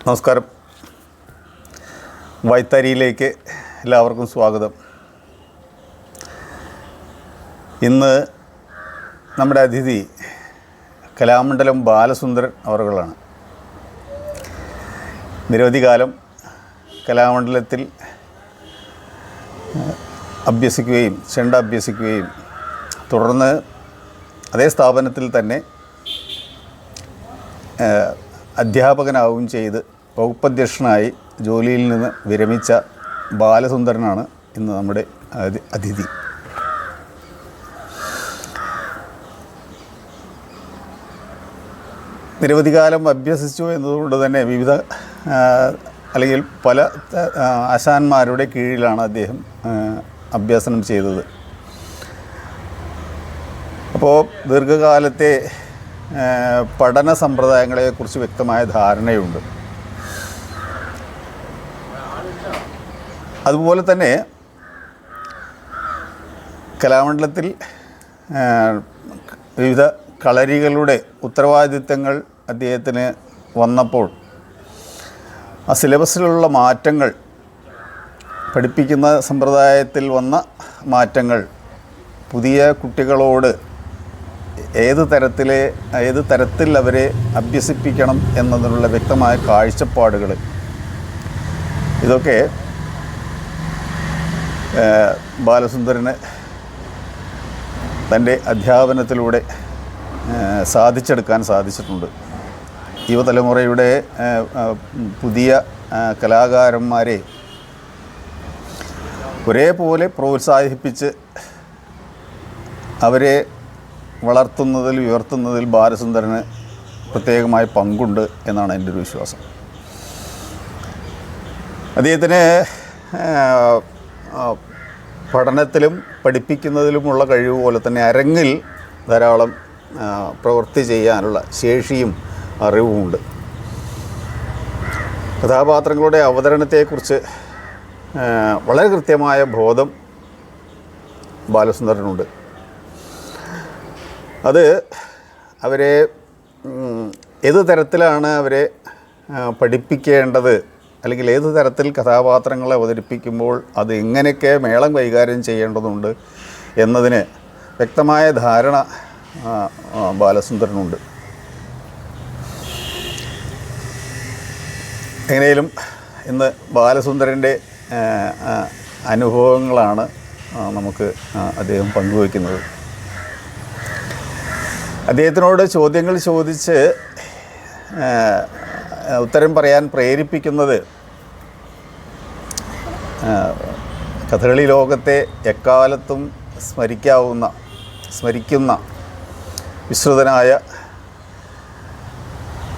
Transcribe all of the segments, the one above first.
നമസ്കാരം. വൈത്തരിയിലേക്ക് എല്ലാവർക്കും സ്വാഗതം. ഇന്ന് നമ്മുടെ അതിഥി കലാമണ്ഡലം ബാലസുന്ദരൻ അവറുകളാണ്. നിരവധി കാലം കലാമണ്ഡലത്തിൽ അഭ്യസിക്കുകയും ചെണ്ട അഭ്യസിക്കുകയും തുടർന്ന് അതേ സ്ഥാപനത്തിൽ തന്നെ അധ്യാപകനാവുകയും ചെയ്ത് വകുപ്പധ്യക്ഷനായി ജോലിയിൽ നിന്ന് വിരമിച്ച ബാലസുന്ദരനാണ് ഇന്ന് നമ്മുടെ അതിഥി. നിരവധി കാലം അഭ്യസിച്ചു എന്നതുകൊണ്ട് തന്നെ വിവിധ അല്ലെങ്കിൽ പല ആശാന്മാരുടെ കീഴിലാണ് അദ്ദേഹം അഭ്യസനം ചെയ്തത്. അപ്പോൾ ദീർഘകാലത്തെ പഠന സമ്പ്രദായങ്ങളെക്കുറിച്ച് വ്യക്തമായ ധാരണയുണ്ട്. അതുപോലെ തന്നെ കലാമണ്ഡലത്തിൽ വിവിധ കളരികളുടെ ഉത്തരവാദിത്തങ്ങൾ അദ്ദേഹത്തിന് വന്നപ്പോൾ ആ സിലബസിലുള്ള മാറ്റങ്ങൾ, പഠിപ്പിക്കുന്ന സമ്പ്രദായത്തിൽ വന്ന മാറ്റങ്ങൾ പുതിയ കുട്ടികളോട് ഏത് തരത്തിൽ അവരെ അഭ്യസിപ്പിക്കണം എന്നതിനുള്ള വ്യക്തമായ കാഴ്ചപ്പാടുകൾ, ഇതൊക്കെ ബാലസുന്ദരന് തൻ്റെ അധ്യാപനത്തിലൂടെ സാധിച്ചെടുക്കാൻ സാധിച്ചിട്ടുണ്ട്. യുവതലമുറയുടെ പുതിയ കലാകാരന്മാരെ ഒരേപോലെ പ്രോത്സാഹിപ്പിച്ച് അവരെ വളർത്തുന്നതിൽ ഉയർത്തുന്നതിൽ ബാലസുന്ദരന് പ്രത്യേകമായ പങ്കുണ്ട് എന്നാണ് എൻ്റെ ഒരു വിശ്വാസം. അദ്ദേഹത്തിന് പഠനത്തിലും പഠിപ്പിക്കുന്നതിലുമുള്ള കഴിവ് പോലെ തന്നെ അരങ്ങിൽ ധാരാളം പ്രവൃത്തി ചെയ്യാനുള്ള ശേഷിയും അറിവുമുണ്ട്. കഥാപാത്രങ്ങളുടെ അവതരണത്തെക്കുറിച്ച് വളരെ കൃത്യമായ ബോധം ബാലസുന്ദരനുണ്ട്. അത് അവരെ ഏത് തരത്തിലാണ് അവരെ പഠിപ്പിക്കേണ്ടത്, അല്ലെങ്കിൽ ഏത് തരത്തിൽ കഥാപാത്രങ്ങളെ അവതരിപ്പിക്കുമ്പോൾ അത് എങ്ങനെയൊക്കെ മേളം കൈകാര്യം ചെയ്യേണ്ടതുണ്ട് എന്നതിന് വ്യക്തമായ ധാരണ ബാലസുന്ദരനുണ്ട്. എങ്ങനെയും ഇന്ന് ബാലസുന്ദരൻ്റെ അനുഭവങ്ങളാണ് നമുക്ക് അദ്ദേഹം പങ്കുവയ്ക്കുന്നത്. അദ്ദേഹത്തിനോട് ചോദ്യങ്ങൾ ചോദിച്ച് ഉത്തരം പറയാൻ പ്രേരിപ്പിക്കുന്നത് കഥകളി ലോകത്തെ എക്കാലത്തും സ്മരിക്കുന്ന വിശ്രുതനായ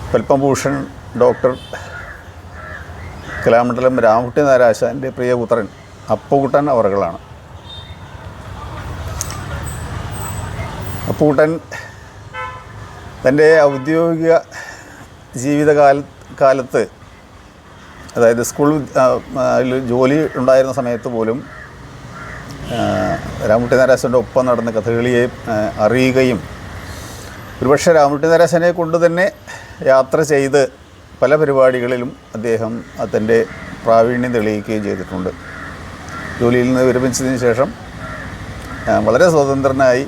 പത്മഭൂഷൺ ഡോക്ടർ കലാമണ്ഡലം രാമകുട്ടി നാരാശാൻ്റെ പ്രിയപുത്രൻ അപ്പുകുട്ടൻ അവറുകളാണ്. അപ്പുകുട്ടൻ തൻ്റെ ഔദ്യോഗിക ജീവിതകാലത്ത്, അതായത് സ്കൂൾ ജോലി ഉണ്ടായിരുന്ന സമയത്ത് പോലും രാമകുട്ടി നാരാശൻ്റെ ഒപ്പം നടന്ന് കഥകളിയെ അറിയുകയും ഒരുപക്ഷെ രാമകുട്ടി നാരാശനെ കൊണ്ട് തന്നെ യാത്ര ചെയ്ത് പല പരിപാടികളിലും അദ്ദേഹം തൻ്റെ പ്രാവീണ്യം തെളിയിക്കുകയും ചെയ്തിട്ടുണ്ട്. ജോലിയിൽ നിന്ന് വിരമിച്ചതിന് ശേഷം വളരെ സ്വതന്ത്രനായി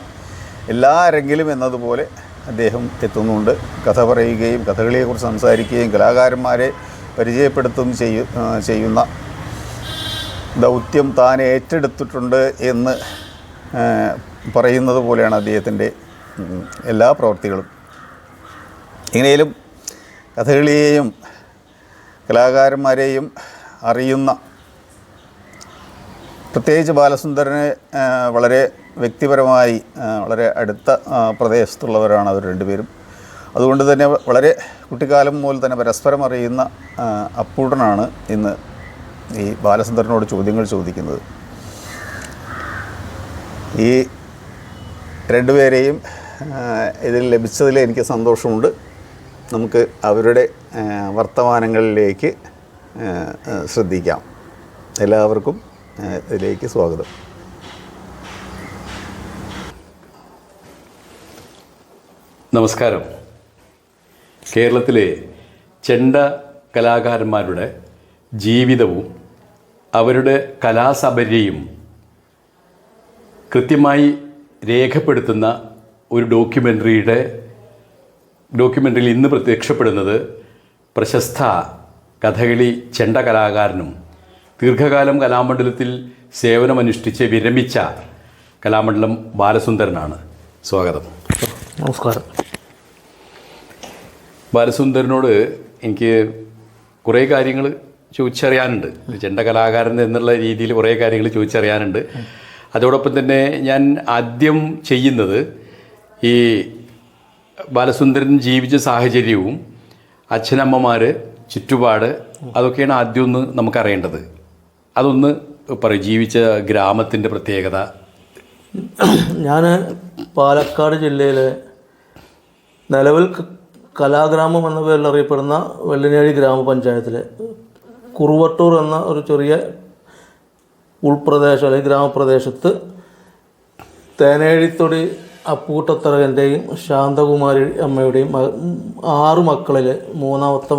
എല്ലാ അരങ്ങിലും എന്നതുപോലെ അദ്ദേഹം എത്തുന്നുണ്ട്. കഥ പറയുകയും കഥകളിയെക്കുറിച്ച് സംസാരിക്കുകയും കലാകാരന്മാരെ പരിചയപ്പെടുത്തുകയും ചെയ്യുന്ന ദൗത്യം താൻ ഏറ്റെടുത്തിട്ടുണ്ട് എന്ന് പറയുന്നത് പോലെയാണ് അദ്ദേഹത്തിൻ്റെ എല്ലാ പ്രവൃത്തികളും. എങ്ങനെയും കഥകളിയെയും കലാകാരന്മാരെയും അറിയുന്ന, പ്രത്യേകിച്ച് ബാലസുന്ദരനെ വളരെ വ്യക്തിപരമായി വളരെ അടുത്ത പ്രദേശത്തുള്ളവരാണ് അവർ രണ്ടുപേരും. അതുകൊണ്ട് തന്നെ വളരെ കുട്ടിക്കാലം മുതൽ തന്നെ പരസ്പരം അറിയുന്ന അപ്പൂട്ടനാണ് ഇന്ന് ഈ ബാലസുന്ദരനോട് ചോദ്യങ്ങൾ ചോദിക്കുന്നത്. ഈ രണ്ടുപേരെയും ഇതിൽ ലഭിച്ചതിൽ എനിക്ക് സന്തോഷമുണ്ട്. നമുക്ക് അവരുടെ വർത്തമാനങ്ങളിലേക്ക് ശ്രദ്ധിക്കാം. എല്ലാവർക്കും ഇതിലേക്ക് സ്വാഗതം. നമസ്കാരം. കേരളത്തിലെ ചെണ്ട കലാകാരന്മാരുടെ ജീവിതവും അവരുടെ കലാസപര്യയും കൃത്യമായി രേഖപ്പെടുത്തുന്ന ഒരു ഡോക്യുമെൻ്ററിയിൽ ഇന്ന് പ്രത്യക്ഷപ്പെടുന്നത് പ്രശസ്ത കഥകളി ചെണ്ട കലാകാരനും ദീർഘകാലം കലാമണ്ഡലത്തിൽ സേവനമനുഷ്ഠിച്ച് വിരമിച്ച കലാമണ്ഡലം ബാലസുന്ദരനാണ്. സ്വാഗതം. നമസ്കാരം. ബാലസുന്ദരനോട് എനിക്ക് കുറേ കാര്യങ്ങൾ ചോദിച്ചറിയാനുണ്ട്. ചെണ്ട കലാകാരൻ എന്നുള്ള രീതിയിൽ കുറേ കാര്യങ്ങൾ ചോദിച്ചറിയാനുണ്ട്. അതോടൊപ്പം തന്നെ ഞാൻ ആദ്യം ചെയ്യുന്നത് ഈ ബാലസുന്ദരൻ ജീവിച്ച സാഹചര്യവും അച്ഛനമ്മമാർ ചുറ്റുപാട് അതൊക്കെയാണ് ആദ്യം ഒന്ന് നമുക്കറിയേണ്ടത്. അതൊന്ന് പറയും, ജീവിച്ച ഗ്രാമത്തിൻ്റെ പ്രത്യേകത. ഞാൻ പാലക്കാട് ജില്ലയിലെ നിലവിൽ കലാഗ്രാമം എന്ന പേരിൽ അറിയപ്പെടുന്ന വെള്ളിനേഴി ഗ്രാമപഞ്ചായത്തിലെ കുറുവട്ടൂർ എന്ന ഒരു ചെറിയ ഉൾപ്രദേശം അല്ലെങ്കിൽ ഗ്രാമപ്രദേശത്ത് തേനേഴിത്തൊടി അപ്പൂട്ടത്തറകൻ്റെയും ശാന്തകുമാരി അമ്മയുടെയും 6 മക്കളിൽ 3ാമത്തെ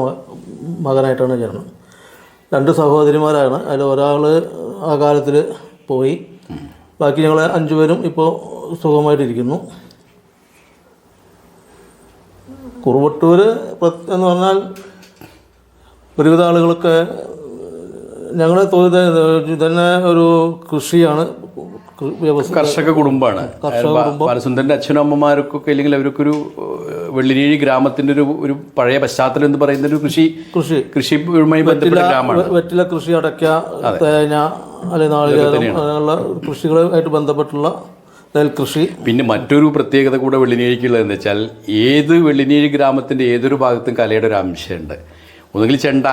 മകനായിട്ടാണ് ജനനം. 2 സഹോദരിമാരാണ്. അതിൽ ഒരാൾ ആ കാലത്തിൽ പോയി. ബാക്കി ഞങ്ങൾ 5 പേരും ഇപ്പോൾ സുഖമായിട്ടിരിക്കുന്നു. കുറുവട്ടൂർ എന്ന് പറഞ്ഞാൽ ഒരുവിധ ആളുകളൊക്കെ ഞങ്ങളുടെ തൊഴിൽ തന്നെ ഒരു കൃഷിയാണ്, കർഷക കുടുംബമാണ്. ബാലസുന്ദരൻ്റെ അച്ഛനും അമ്മമാർക്കൊക്കെ അല്ലെങ്കിൽ അവർക്കൊരു വെള്ളിനേഴി ഗ്രാമത്തിൻ്റെ ഒരു പഴയ പശ്ചാത്തലം എന്ന് പറയുന്ന ഒരു കൃഷിയുമായി ബന്ധപ്പെട്ട ഗ്രാമമാണ്. വെറ്റില കൃഷി, അടയ്ക്ക, തേങ്ങ, അല്ലെങ്കിൽ നാളികേരം അങ്ങനെയുള്ള കൃഷികളുമായിട്ട് ബന്ധപ്പെട്ടുള്ള നെൽകൃഷി. പിന്നെ മറ്റൊരു പ്രത്യേകത കൂടെ വെള്ളിനേഴിക്കുള്ളതെന്ന് വെച്ചാൽ ഏത് വെള്ളിനേഴി ഗ്രാമത്തിൻ്റെ ഏതൊരു ഭാഗത്തും കലയുടെ ഒരു അംശമുണ്ട്. ഒന്നുകിൽ ചെണ്ട,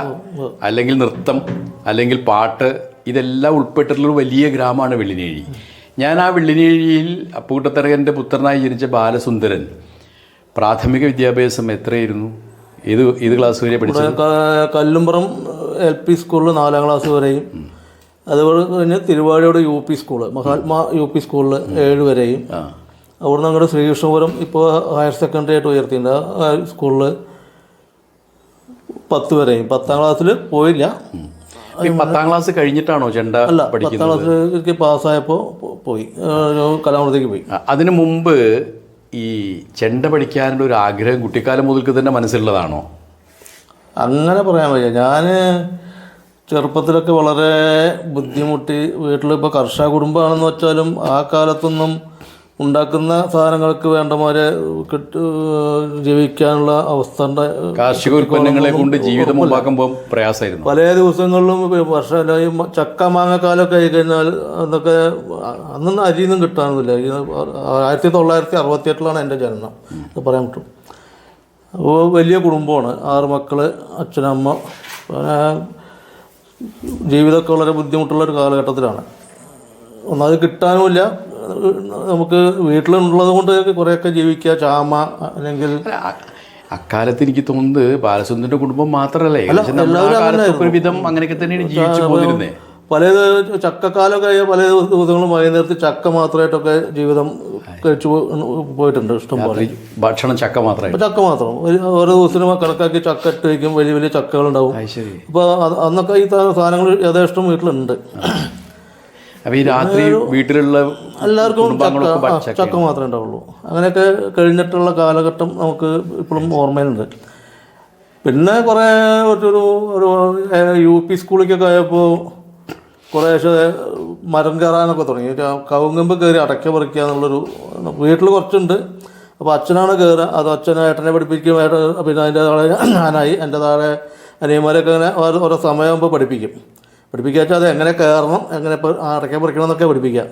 അല്ലെങ്കിൽ നൃത്തം, അല്ലെങ്കിൽ പാട്ട്, ഇതെല്ലാം ഉൾപ്പെട്ടിട്ടുള്ളൊരു വലിയ ഗ്രാമമാണ് വെള്ളിനേഴി. ഞാൻ ആ വെള്ളിനേഴിയിൽ അപ്പൂട്ടത്തറകൻ്റെ പുത്രനായി ജനിച്ച ബാലസുന്ദരൻ പ്രാഥമിക വിദ്യാഭ്യാസം എത്രയായിരുന്നു? ഏത് ക്ലാസ് വരെ പഠിച്ചത്? കല്ലുംപുറം LP സ്കൂളിൽ 4ാം ക്ലാസ് വരെയും, അതുപോലെ തന്നെ Thiruvazhiyode UP school, Mahatma UP സ്കൂളിൽ 7 വരെയും, അവിടുന്ന് അങ്ങോട്ട് ശ്രീകൃഷ്ണപുരം ഇപ്പോൾ ഹയർ സെക്കൻഡറി ആയിട്ട് ഉയർത്തിയിട്ടുണ്ട് ആ സ്കൂളിൽ 10 വരെയും. 10ാം ക്ലാസ്സിൽ പോയില്ല. 10ാം ക്ലാസ് കഴിഞ്ഞിട്ടാണോ ചെണ്ട പഠിക്കുന്നത്? 10ാം ക്ലാസ്സിലേക്ക് പാസ്സായപ്പോൾ പോയി, കലാമണ്ഡലത്തേക്ക് പോയി. അതിനു മുമ്പ് ഈ ചെണ്ട പഠിക്കാനുള്ള ഒരു ആഗ്രഹം കുട്ടിക്കാലം മുതൽക്ക് തന്നെ മനസ്സിലുള്ളതാണോ? അങ്ങനെ പറയാൻ വയ്യ. ഞാൻ ചെറുപ്പത്തിലൊക്കെ വളരെ ബുദ്ധിമുട്ടി. വീട്ടിലിപ്പോൾ കർഷക കുടുംബമാണെന്ന് വെച്ചാലും ആ കാലത്തൊന്നും ഉണ്ടാക്കുന്ന സാധനങ്ങൾക്ക് വേണ്ടമാരെ ജീവിക്കാനുള്ള അവസ്ഥ കാർഷിക ഉൽപ്പന്നങ്ങളെ കൊണ്ട് ജീവിതം ഉണ്ടാക്കുമ്പോൾ പ്രയാസമായിരുന്നു. പല ദിവസങ്ങളിലും വർഷം ചക്ക മാങ്ങക്കാലമൊക്കെ ആയി കഴിഞ്ഞാൽ അതൊക്കെ അന്നൊന്നും അരിയൊന്നും കിട്ടാനൊന്നുമില്ല. 1968 എൻ്റെ ജനനം, പറയാൻ പറ്റും. അപ്പോൾ വലിയ കുടുംബമാണ്, 6 മക്കൾ, അച്ഛനമ്മ. ജീവിതമൊക്കെ വളരെ ബുദ്ധിമുട്ടുള്ളൊരു കാലഘട്ടത്തിലാണ്. ഒന്നത് കിട്ടാനുമില്ല. നമുക്ക് വീട്ടിലുള്ളത് കൊണ്ട് കുറേയൊക്കെ ജീവിക്കുക. ചാമ അല്ലെങ്കിൽ അക്കാലത്ത് എനിക്ക് തോന്നുന്നത് ബാലസുന്ദരൻ്റെ കുടുംബം മാത്രമല്ലേ, വിധം അങ്ങനെയൊക്കെ തന്നെയാണ് ജീവിച്ചു പോയിരുന്നത്. പല ചക്കക്കാലമൊക്കെ ആയ പല ദിവസങ്ങളും വൈകുന്നേരത്ത് ചക്ക മാത്രമായിട്ടൊക്കെ ജീവിതം കഴിച്ചു പോയിട്ടുണ്ട്. ഇഷ്ടംപോലെ ഭക്ഷണം ചക്ക മാത്രം ഓരോ ദിവസവും കണക്കാക്കി ചക്ക ഇട്ട് വയ്ക്കും. വലിയ വലിയ ചക്കകളുണ്ടാവും. അപ്പോൾ അന്നൊക്കെ ഈ സാധനങ്ങൾ യഥേഷ്ടം വീട്ടിലുണ്ട്. അപ്പോൾ ഈ രാത്രി വീട്ടിലുള്ള എല്ലാവർക്കും ചക്ക മാത്രമേ ഉണ്ടാവുള്ളൂ. അങ്ങനെയൊക്കെ കഴിഞ്ഞിട്ടുള്ള കാലഘട്ടം നമുക്ക് ഇപ്പോഴും ഓർമ്മയിലുണ്ട്. പിന്നെ കുറേ ഒരു UP സ്കൂളിലേക്കൊക്കെ ആയപ്പോൾ കുറേശ്ശെ മരം കയറാനൊക്കെ തുടങ്ങി. കവുങ്ങുമ്പോൾ കയറി അടയ്ക്ക പറിക്കുക എന്നുള്ളൊരു വീട്ടിൽ കുറച്ചുണ്ട്. അപ്പോൾ അച്ഛനാണ് കയറുക. അത് ഏട്ടനെ പഠിപ്പിക്കും. പിന്നെ അതിൻ്റെ താഴെ ഞാനായി, എൻ്റെ താഴെ അനിയന്മാരൊക്കെ അങ്ങനെ ഓരോ സമയമാകുമ്പോൾ പഠിപ്പിക്കുക വെച്ചാൽ അത് എങ്ങനെ കയറണം, എങ്ങനെ അടയ്ക്ക പറിക്കണം എന്നൊക്കെ പഠിപ്പിക്കുക.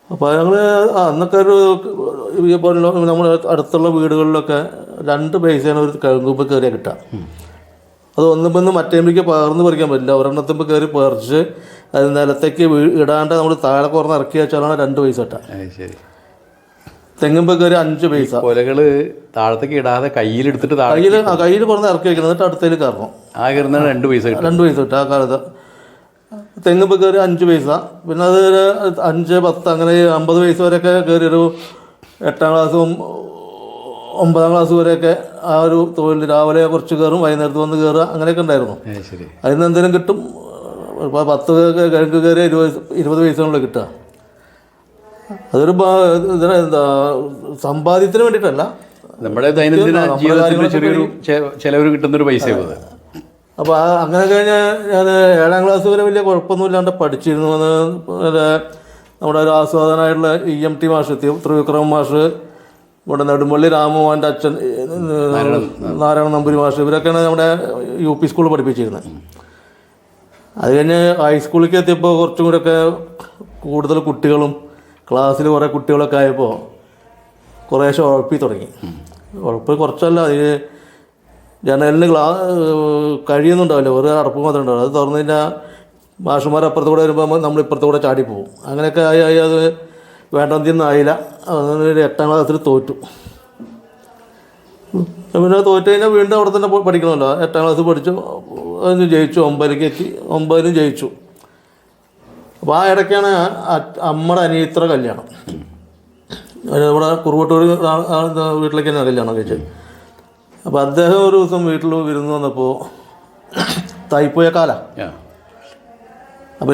അപ്പോൾ ഞങ്ങൾ അന്നൊക്കെ ഇപ്പോൾ നമ്മൾ അടുത്തുള്ള വീടുകളിലൊക്കെ 2 പൈസയാണ് ഒരു കവുങ്ങുമ്പോൾ കയറിയാൽ കിട്ടുക. അത് ഒന്നുമ്പോൾ മറ്റേമ്പേക്ക് പകർന്ന് പറിക്കാൻ പറ്റില്ല. ഒരെണ്ണത്തുമ്പോൾ കയറി പറിച്ച് അത് നിലത്തേക്ക് ഇടാണ്ട് നമ്മൾ താഴെ കുറഞ്ഞ് ഇറക്കി വെച്ചാലാണ് 2 പൈസ കിട്ടുക. തെങ്ങുമ്പോൾ കയറി 5 പൈസ. കൊലകള് താഴത്തേക്ക് ഇടാതെ കയ്യിലെടുത്തിട്ട് കയ്യിൽ പറഞ്ഞ് ഇറക്കി വയ്ക്കണം, എന്നിട്ട് അടുത്തേൽ കയറണം. ആ കയറുന്ന 2 പൈസ കിട്ടും. 2 പൈസ കിട്ടും ആ കാലത്ത്. തെങ്ങുമ്പോൾ കയറി 5 പൈസ. പിന്നെ അത് 5, 10 അങ്ങനെ 50 പൈസ വരെയൊക്കെ കയറി ഒരു 8ാം ക്ലാസ്സും 9ാം ക്ലാസ് വരെയൊക്കെ ആ ഒരു തൊഴിൽ. രാവിലെ കുറച്ച് കയറും, വൈകുന്നേരത്ത് വന്ന് കയറുക, അങ്ങനെയൊക്കെ ഉണ്ടായിരുന്നു. അതിൽ നിന്ന് എന്തെങ്കിലും കിട്ടും. ഇപ്പോൾ 10 കിഴക്ക് കയറി 20 പൈസകളിൽ കിട്ടുക. അതൊരു എന്താ സമ്പാദ്യത്തിന് വേണ്ടിയിട്ടല്ല, നമ്മുടെ ദൈനംദിന ജീവിതത്തിൽ ചെറിയൊരു ചിലവർ കിട്ടുന്നൊരു പൈസ. അപ്പോൾ അങ്ങനെ കഴിഞ്ഞ് ഞാൻ 7ാം ക്ലാസ് വരെ വലിയ കുഴപ്പമൊന്നുമില്ലാണ്ട് പഠിച്ചിരുന്നു. നമ്മുടെ ഒരു ആസ്വാദനമായിട്ടുള്ള EMT മാഷ്, ത്രിവിക്രമ മാഷ്, ഇവിടെ നെടുമ്പള്ളി രാമമോഹൻ്റെ അച്ഛൻ നാരായണ നമ്പൂരി മാഷ്, ഇവരൊക്കെയാണ് നമ്മുടെ UP സ്കൂളിൽ പഠിപ്പിച്ചിരുന്നത്. അത് കഴിഞ്ഞ് ഹൈസ്കൂളിലേക്ക് എത്തിയപ്പോൾ കുറച്ചും കൂടെയൊക്കെ കൂടുതൽ കുട്ടികളും ക്ലാസ്സിൽ കുറേ കുട്ടികളൊക്കെ ആയപ്പോൾ കുറേശ്ശെ ഉഴപ്പി തുടങ്ങി. ഉഴപ്പ് കുറച്ചല്ല, അതിന് ജനലിന് കഴിയുന്നുണ്ടാവില്ല, ഒരു അടപ്പ് മാത്രമേ ഉണ്ടാവില്ല. അത് തുറന്നു കഴിഞ്ഞാൽ മാഷന്മാർ അപ്പുറത്ത് കൂടെ വരുമ്പോൾ നമ്മൾ ഇപ്പുറത്ത് കൂടെ ചാടിപ്പോവും. അങ്ങനെയൊക്കെ ആയി അത് വേണ്ടതിന്നായില്ല. 8ാം ക്ലാസ്സിൽ തോറ്റു. പിന്നെ തോറ്റു കഴിഞ്ഞാൽ വീണ്ടും അവിടെ തന്നെ പഠിക്കണമല്ലോ. 8ാം ക്ലാസ് പഠിച്ചു, അതിന് ജയിച്ചു. 9ലേക്ക് എത്തി, 9ലും ജയിച്ചു. അപ്പോൾ ആ ഇടയ്ക്കാണ് അമ്മയുടെ അനിയത്ര കല്യാണം. ഇവിടെ കുറുവട്ടൂർ വീട്ടിലേക്ക് തന്നെ കല്യാണം കഴിച്ചത്. അപ്പോൾ അദ്ദേഹം ഒരു ദിവസം വീട്ടിൽ വിരുന്ന് വന്നപ്പോൾ തായിപ്പോയ കാല. അപ്പോൾ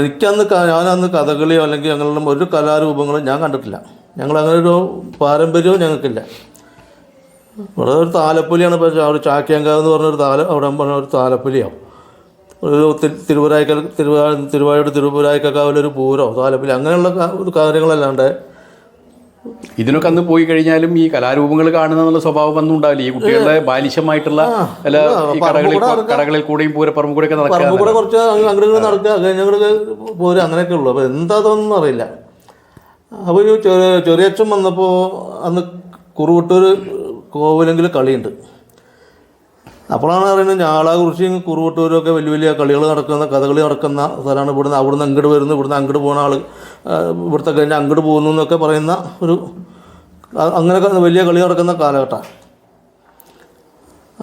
ഞാനന്ന് കഥകളിയോ അല്ലെങ്കിൽ ഞങ്ങളുടെ ഒരു കലാരൂപങ്ങളും ഞാൻ കണ്ടിട്ടില്ല. ഞങ്ങളങ്ങനെ ഒരു പാരമ്പര്യവും ഞങ്ങൾക്കില്ല. ഇവിടെ ഒരു താലപ്പൊലിയാണ്. ഇപ്പോൾ അവിടെ ചാക്യാങ്കാവ് എന്ന് പറഞ്ഞൊരു അവിടെ പറഞ്ഞ ഒരു താലപ്പൊലിയാവും. ഒരു തിരുവായൂരക്കാവിലൊരു പൂരോ താലപ്പൊലി അങ്ങനെയുള്ള താരങ്ങളല്ലാണ്ട്. ഇതിനൊക്കെ അന്ന് പോയി കഴിഞ്ഞാലും ഈ കലാരൂപങ്ങൾ കാണുന്ന സ്വഭാവം ഒന്നും ഉണ്ടാവില്ല. ഈ കുട്ടികളുടെ ബാലിശമായിട്ടുള്ള കടകളിൽ കൂടെയും പൂരപ്പറമ്പ് കൂടെ കൂടെ കുറച്ച് അങ്ങോട്ട് നടക്കുക, കഴിഞ്ഞ പോരും, അങ്ങനെയൊക്കെ ഉള്ളു. അപ്പോൾ എന്താ അതൊന്നും അറിയില്ല. അപ്പോൾ ഈ ചെറിയച്ഛൻ വന്നപ്പോൾ അന്ന് കുറുവട്ടൂർ കോവിലെങ്കിൽ കളിയുണ്ട്. അപ്പോഴാണ് അറിയുന്നത് ഞാളാകുറിച്ചിയും കുറുവട്ടൂരും ഒക്കെ വലിയ വലിയ കളികൾ നടക്കുന്ന, കഥകളി നടക്കുന്ന സ്ഥലമാണ്. അവിടുന്ന് അങ്ങോട്ട് വരുന്നു, ഇവിടുന്ന് അങ്ങോട്ട് പോകുന്ന ആൾ, ഇവിടുത്തെ കഴിഞ്ഞ് അങ്ങോട്ട് പോകുന്നു എന്നൊക്കെ പറയുന്ന ഒരു അങ്ങനെയൊക്കെ വലിയ കളി നടക്കുന്ന കാലഘട്ടമാണ്.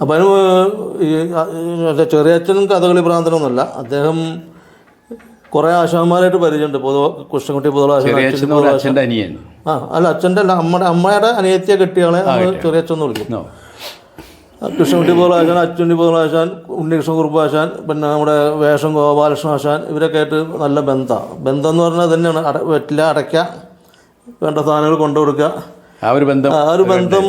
അപ്പം അതിന് ചെറിയച്ഛനും കഥകളി ഭ്രാന്തനൊന്നുമല്ല. അദ്ദേഹം കുറേ ആശാന്മാരായിട്ട് പരിചയമുണ്ട്. കൃഷ്ണൻകുട്ടി പൊതുവാശാൻ അല്ല, അച്ഛൻ്റെ അല്ല, അമ്മയുടെ അനിയത്തിയെ കെട്ടിയാളെ ചെറിയച്ഛൻ എന്ന് വിളിക്കും. കൃഷ്ണൻകുട്ടി പോലാശാൻ, അച്ഛൻകുട്ടി പോലാശാൻ, ഉണ്ണികൃഷ്ണ കുറുപ്പാശാൻ, പിന്നെ നമ്മുടെ വേഷം ഗോപാലകൃഷ്ണ ആശാൻ, ഇവരൊക്കെ ആയിട്ട് നല്ല ബന്ധം എന്ന് പറഞ്ഞാൽ തന്നെയാണ്. വെറ്റില അടയ്ക്ക വേണ്ട സാധനങ്ങൾ കൊണ്ടുകൊടുക്കുക. ആ ഒരു ബന്ധം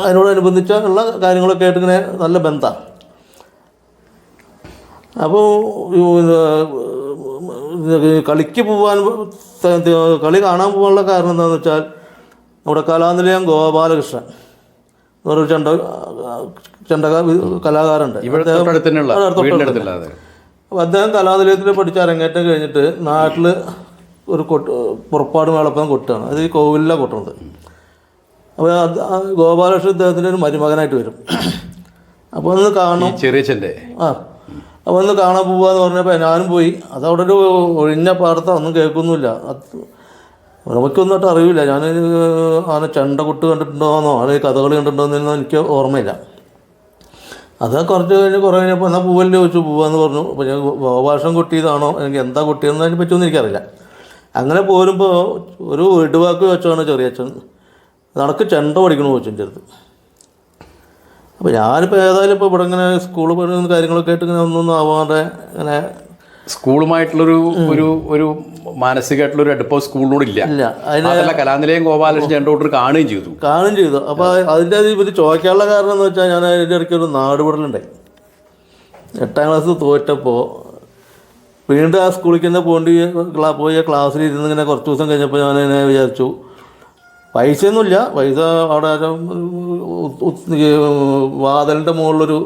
അതിനോടനുബന്ധിച്ച ഉള്ള കാര്യങ്ങളൊക്കെ ആയിട്ട് ഇങ്ങനെ നല്ല ബന്ധമാണ്. അപ്പോൾ കളിക്ക് പോകാൻ, കളി കാണാൻ പോകാനുള്ള കാരണം എന്താണെന്ന് വെച്ചാൽ നമ്മുടെ കലാനിലയം ഗോപാലകൃഷ്ണൻ വേറൊരു ചെണ്ട കലാകാരുണ്ട്. അപ്പോൾ അദ്ദേഹം കലാനിലയത്തിൽ പഠിച്ച് അരങ്ങേറ്റം കഴിഞ്ഞിട്ട് നാട്ടിൽ ഒരു പുറപ്പാട് മേളപ്പം കൊട്ടാണ്. അത് ഈ കോവിലിലാണ് കൊട്ടുന്നത്. അപ്പോൾ ഗോപാലകൃഷ്ണൻ ഇദ്ദേഹത്തിൻ്റെ ഒരു മരുമകനായിട്ട് വരും. അപ്പോൾ ഒന്ന് കാണും, ചെറിയച്ഛൻ്റെ അപ്പോൾ ഒന്ന് കാണാൻ പോവാന്ന് പറഞ്ഞപ്പോൾ ഞാനും പോയി. അതവിടെ ഒരു ഒഴിഞ്ഞ പാടത്താണ്, ഒന്നും കേൾക്കൊന്നുമില്ല. നമുക്കൊന്നിട്ട് അറിയില്ല. ഞാൻ അങ്ങനെ ചെണ്ട കൊട്ട് കണ്ടിട്ടുണ്ടോയെന്നോ അല്ലെങ്കിൽ കഥകളി കണ്ടിട്ടുണ്ടോയെന്നോ എനിക്ക് ഓർമ്മയില്ല. അത് കുറച്ച് കഴിഞ്ഞപ്പോൾ എന്നാൽ പൂവല്ലേ ചോദിച്ചു, പോവാന്ന് പറഞ്ഞു. അപ്പോൾ ഞാൻ ഗോഭാഷം കൊട്ടിയതാണോ എനിക്ക് എന്താ കൊട്ടിയതെന്ന് അതിനെ പറ്റിയൊന്നും എനിക്കറിയില്ല. അങ്ങനെ പോരുമ്പോൾ ഒരു വീട്ടുവാക്ക് വെച്ചാണ് ചെറിയച്ഛൻ നടക്ക് ചെണ്ട പഠിക്കണമെന്ന് ചോദിച്ചു എൻ്റെ അടുത്ത്. അപ്പോൾ ഞാനിപ്പോൾ ഏതായാലും ഇപ്പോൾ ഇവിടെ ഇങ്ങനെ സ്കൂളിൽ പഠിക്കുന്ന കാര്യങ്ങളൊക്കെ ആയിട്ട് ഇങ്ങനെ ഒന്നും ആവാതെ ഇങ്ങനെ സ്കൂളുമായിട്ടുള്ളൊരു ഒരു മാനസികമായിട്ടുള്ളൊരു അടുപ്പം സ്കൂളിനോടില്ല. അതല്ല, കലാനിലയം ഗോപാലകൃഷ്ണൻ ചെണ്ടോട്ട് കാണുകയും ചെയ്തു. അപ്പോൾ അതിൻ്റെ ഇവർ ചോദിക്കാനുള്ള കാരണം എന്ന് വെച്ചാൽ ഞാൻ അതിൻ്റെ ഇടയ്ക്ക് ഒരു നാടുപടലുണ്ടായി. 8ാം ക്ലാസ് തോറ്റപ്പോൾ വീണ്ടും ആ സ്കൂളിലേക്ക് തന്നെ പോയി ക്ലാസ്സിൽ ഇരുന്ന് ഇങ്ങനെ കുറച്ച് ദിവസം കഴിഞ്ഞപ്പോൾ ഞാൻ ഇങ്ങനെ വിചാരിച്ചു, പൈസയൊന്നുമില്ല. പൈസ അവിടെ വാതിലിൻ്റെ മുകളിലൊരു